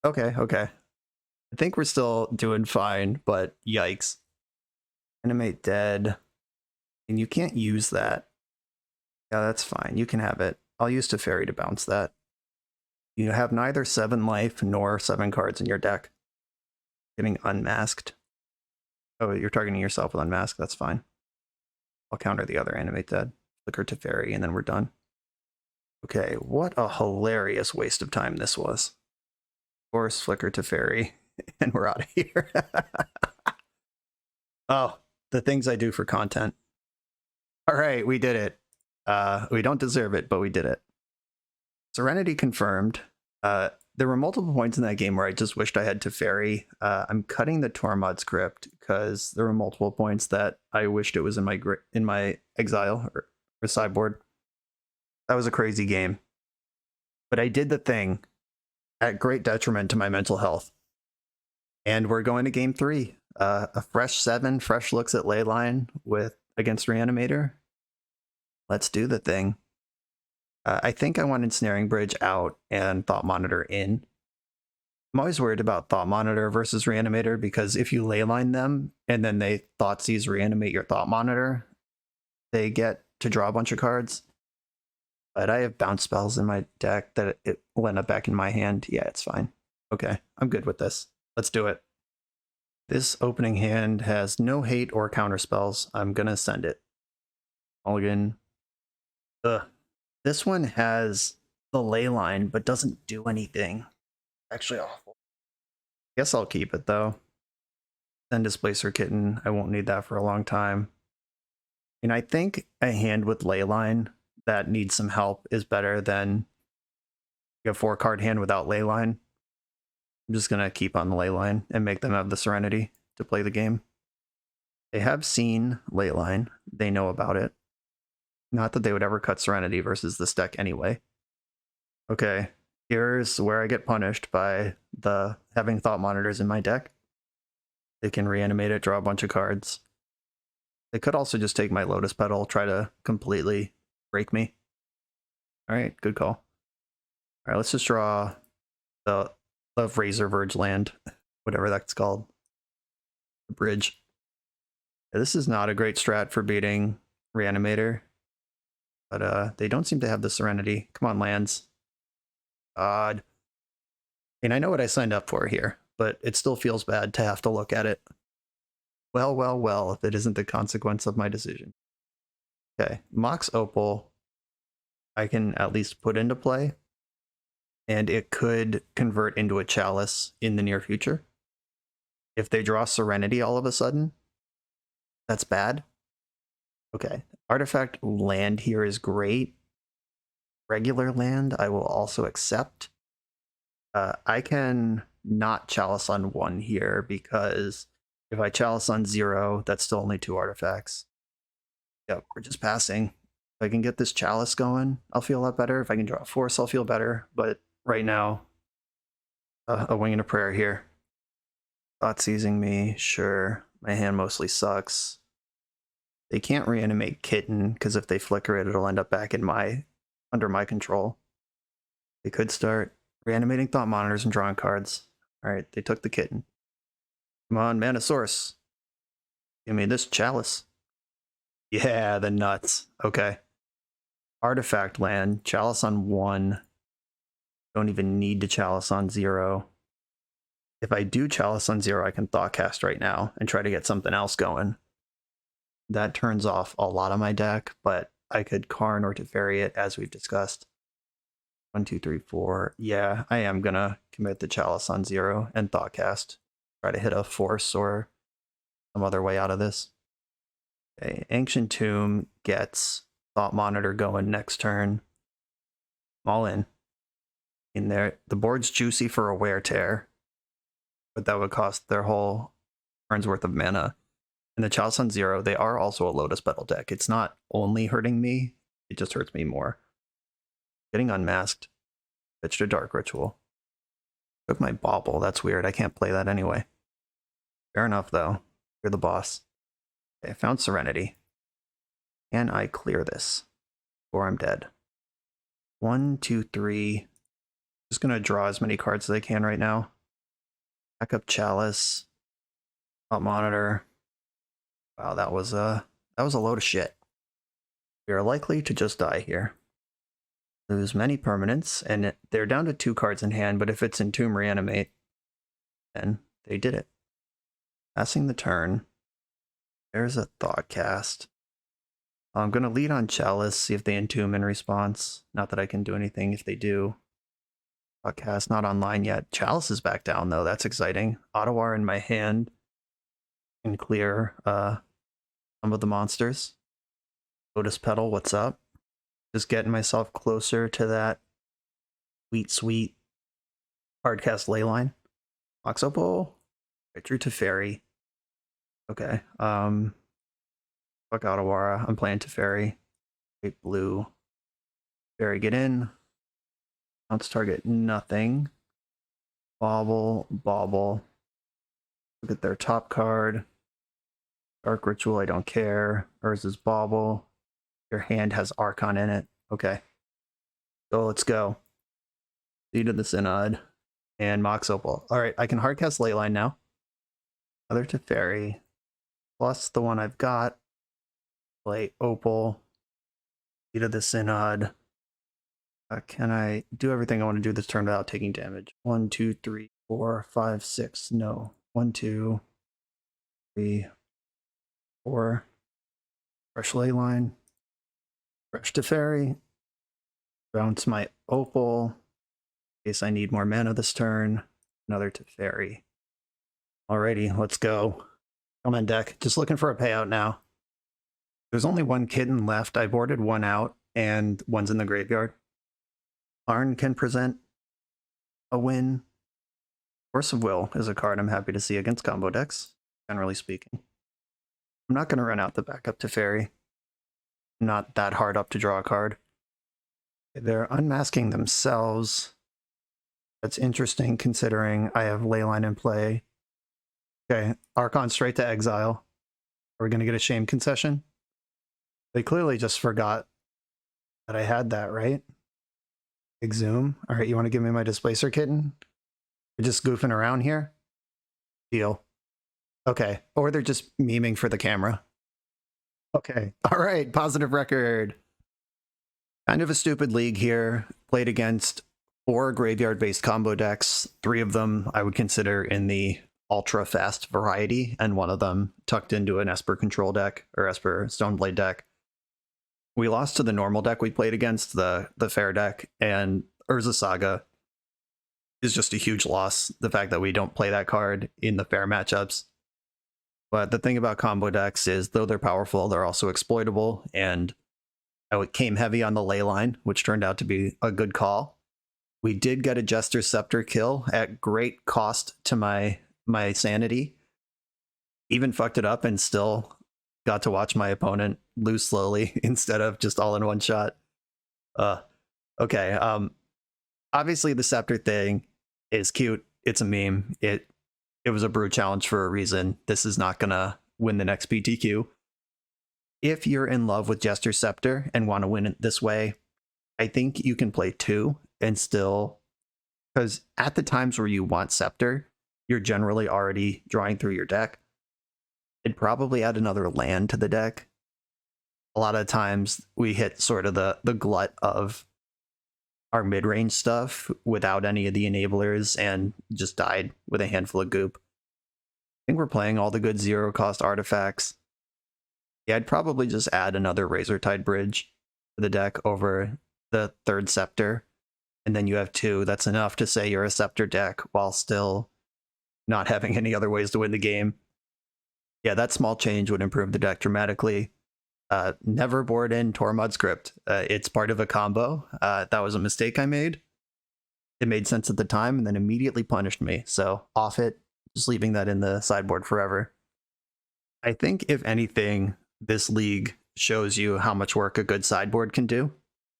[SPEAKER 1] Okay. I think we're still doing fine, but yikes. Animate Dead. And you can't use that. Yeah, that's fine. You can have it. I'll use Teferi to bounce that. You have neither 7 life nor 7 cards in your deck. Getting unmasked. Oh, you're targeting yourself with unmask. That's fine. I'll counter the other Animate Dead. Flicker Teferi, and then we're done. Okay, what a hilarious waste of time this was. Force, Flicker Teferi, and we're out of here. Oh, the things I do for content. All right, we did it. We don't deserve it, but we did it. Serenity confirmed. There were multiple points in that game where I just wished I had Teferi. I'm cutting the Tormod's Crypt because there were multiple points that I wished it was in my exile or sideboard. That was a crazy game. But I did the thing at great detriment to my mental health. And we're going to game 3. A fresh 7, fresh looks at Leyline with against Reanimator. Let's do the thing. I think I wanted Snaring Bridge out and Thought Monitor in. I'm always worried about Thought Monitor versus Reanimator because if you leyline them and then they Thoughtseize reanimate your Thought Monitor, they get to draw a bunch of cards. But I have bounce spells in my deck that it will end up back in my hand. Yeah, it's fine. Okay, I'm good with this. Let's do it. This opening hand has no hate or counter spells. I'm gonna send it. Mulligan. Ugh. This one has the ley line, but doesn't do anything. Actually awful. Guess I'll keep it though. Then Displacer Kitten. I won't need that for a long time. And I think a hand with ley line that needs some help is better than a 4-card hand without ley line. I'm just gonna keep on the ley line and make them have the serenity to play the game. They have seen ley line. They know about it. Not that they would ever cut serenity versus this deck anyway. Okay, here's where I get punished by the having Thought Monitors in my deck. They can reanimate it, draw a bunch of cards. They could also just take my Lotus Petal, try to completely break me. Alright, good call. Alright, let's just draw the Razor Verge land, whatever that's called. The bridge. Yeah, this is not a great strat for beating Reanimator. But they don't seem to have the serenity. Come on, lands. God. And I know what I signed up for here, but it still feels bad to have to look at it. Well, well, well, if it isn't the consequence of my decision. Okay, Mox Opal, I can at least put into play, and it could convert into a Chalice in the near future. If they draw Serenity all of a sudden, that's bad. Okay, Artifact land here is great. Regular land I will also accept. I can not Chalice on 1 here because if I Chalice on 0, that's still only 2 artifacts. Yep, we're just passing. If I can get this Chalice going, I'll feel a lot better. If I can draw a Force, I'll feel better. But right now, a Wing and a Prayer here. Thoughtseizing me, sure. My hand mostly sucks. They can't reanimate Kitten, because if they flicker it, it'll end up back in under my control. They could start reanimating Thought Monitors and drawing cards. Alright, they took the Kitten. Come on, Mana Source. Give me this Chalice. Yeah, the nuts. Okay. Artifact land, Chalice on 1. Don't even need to Chalice on 0. If I do Chalice on 0, I can Thoughtcast right now and try to get something else going. That turns off a lot of my deck, but I could Karn or Teferi it, as we've discussed. 1, 2, 3, 4. Yeah, I am gonna commit the Chalice on 0 and Thoughtcast. Try to hit a Force or some other way out of this. Okay, Ancient Tomb gets Thought Monitor going next turn. I'm all in. In there, the board's juicy for a Wear Tear, but that would cost their whole turn's worth of mana. And the Chalice on 0, they are also a Lotus Petal deck. It's not only hurting me, it just hurts me more. Getting unmasked. Pitched a Dark Ritual. Took my Bauble, that's weird. I can't play that anyway. Fair enough, though. You're the boss. Okay, I found Serenity. Can I clear this? Or I'm dead. 1, 2, 3. Just gonna draw as many cards as I can right now. Back up Chalice. Thought Monitor. Wow, that was a load of shit. We are likely to just die here. Lose many permanents, and they're down to 2 cards in hand, but if it's Entomb Reanimate, then they did it. Passing the turn. There's a Thoughtcast. I'm going to lead on Chalice, see if they Entomb in response. Not that I can do anything if they do. Thoughtcast not online yet. Chalice is back down, though. That's exciting. Ottawa in my hand. Can clear some of the monsters. Lotus Petal, what's up? Just getting myself closer to that sweet hardcast leyline. Mox Opal. I drew Teferi. Okay. Fuck Ottawa. I'm playing Teferi. Great blue. Teferi, get in. Bounce target, nothing. Bauble. Look at their top card. Dark Ritual, I don't care. Urza's Bauble. Your hand has Archon in it. Okay. So let's go. Seed of the Synod. And Mox Opal. Alright, I can hardcast Leyline now. Other Teferi. Plus the one I've got. Play Opal. Seed of the Synod. Can I do everything I want to do this turn without taking damage? 1, 2, 3, 4, 5, 6. No. 1, 2, 3, 4. Fresh Leyline. Fresh Teferi. Bounce my Opal. In case I need more mana this turn. Another Teferi. Alrighty, let's go. Come on, deck. Just looking for a payout now. There's only one Kitten left. I boarded one out, and one's in the graveyard. Arn can present a win. Force of Will is a card I'm happy to see against combo decks, generally speaking. I'm not going to run out the backup Teferi. Not that hard up to draw a card. They're unmasking themselves. That's interesting considering I have Leyline in play. Okay, Archon straight to exile. Are we going to get a shame concession? They clearly just forgot that I had that, right? Exhume. All right, you want to give me my Displacer, Kitten? We're just goofing around here? Deal. Okay, or they're just memeing for the camera. Okay, all right, positive record. Kind of a stupid league here. Played against 4 graveyard-based combo decks. 3 of them I would consider in the ultra-fast variety, and one of them tucked into an Esper control deck, or Esper Stoneblade deck. We lost to the normal deck we played against, the fair deck, and Urza Saga is just a huge loss, the fact that we don't play that card in the fair matchups. But the thing about combo decks is, though they're powerful, they're also exploitable, and I came heavy on the Leyline, which turned out to be a good call. We did get a Jester Scepter kill at great cost to my sanity. Even fucked it up and still got to watch my opponent lose slowly instead of just all in one shot. Okay. Obviously the Scepter thing is cute. It's a meme. It was a brew challenge for a reason. This is not gonna win the next PTQ. If you're in love with Jester Scepter and want to win it this way, I think you can play 2 and still, because at the times where you want Scepter, you're generally already drawing through your deck. It'd probably add another land to the deck. A lot of times we hit sort of the glut of our mid-range stuff without any of the enablers and just died with a handful of goop. I think we're playing all the good 0-cost artifacts. Yeah, I'd probably just add another Razortide Bridge to the deck over the 3rd Scepter, and then you have 2. That's enough to say you're a Scepter deck while still not having any other ways to win the game. Yeah, that small change would improve the deck dramatically. Never board in Tormod Script. It's part of a combo. That was a mistake I made. It made sense at the time and then immediately punished me. So off it, just leaving that in the sideboard forever. I think if anything, this league shows you how much work a good sideboard can do,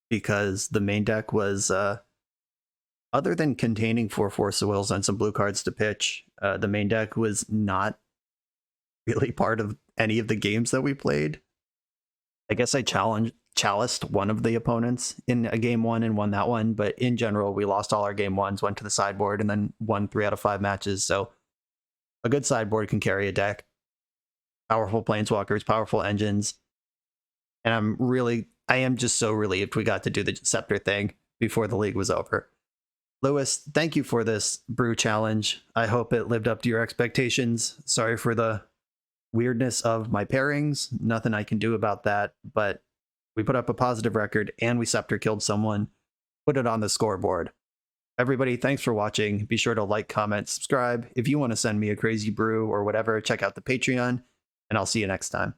[SPEAKER 1] because the main deck was, other than containing 4 Force of Wills and some blue cards to pitch, the main deck was not really part of any of the games that we played. I guess I chaliced one of the opponents in a game 1 and won that one, but in general, we lost all our game 1s, went to the sideboard, and then won 3 out of 5 matches. So a good sideboard can carry a deck. Powerful planeswalkers, powerful engines. And I am just so relieved we got to do the Scepter thing before the league was over. Lewis, thank you for this brew challenge. I hope it lived up to your expectations. Sorry for the weirdness of my pairings. Nothing I can do about that, but we put up a positive record and we Scepter killed someone. Put it on the scoreboard. Everybody, thanks for watching. Be sure to like, comment, subscribe. If you want to send me a crazy brew or whatever, check out the Patreon, and I'll see you next time.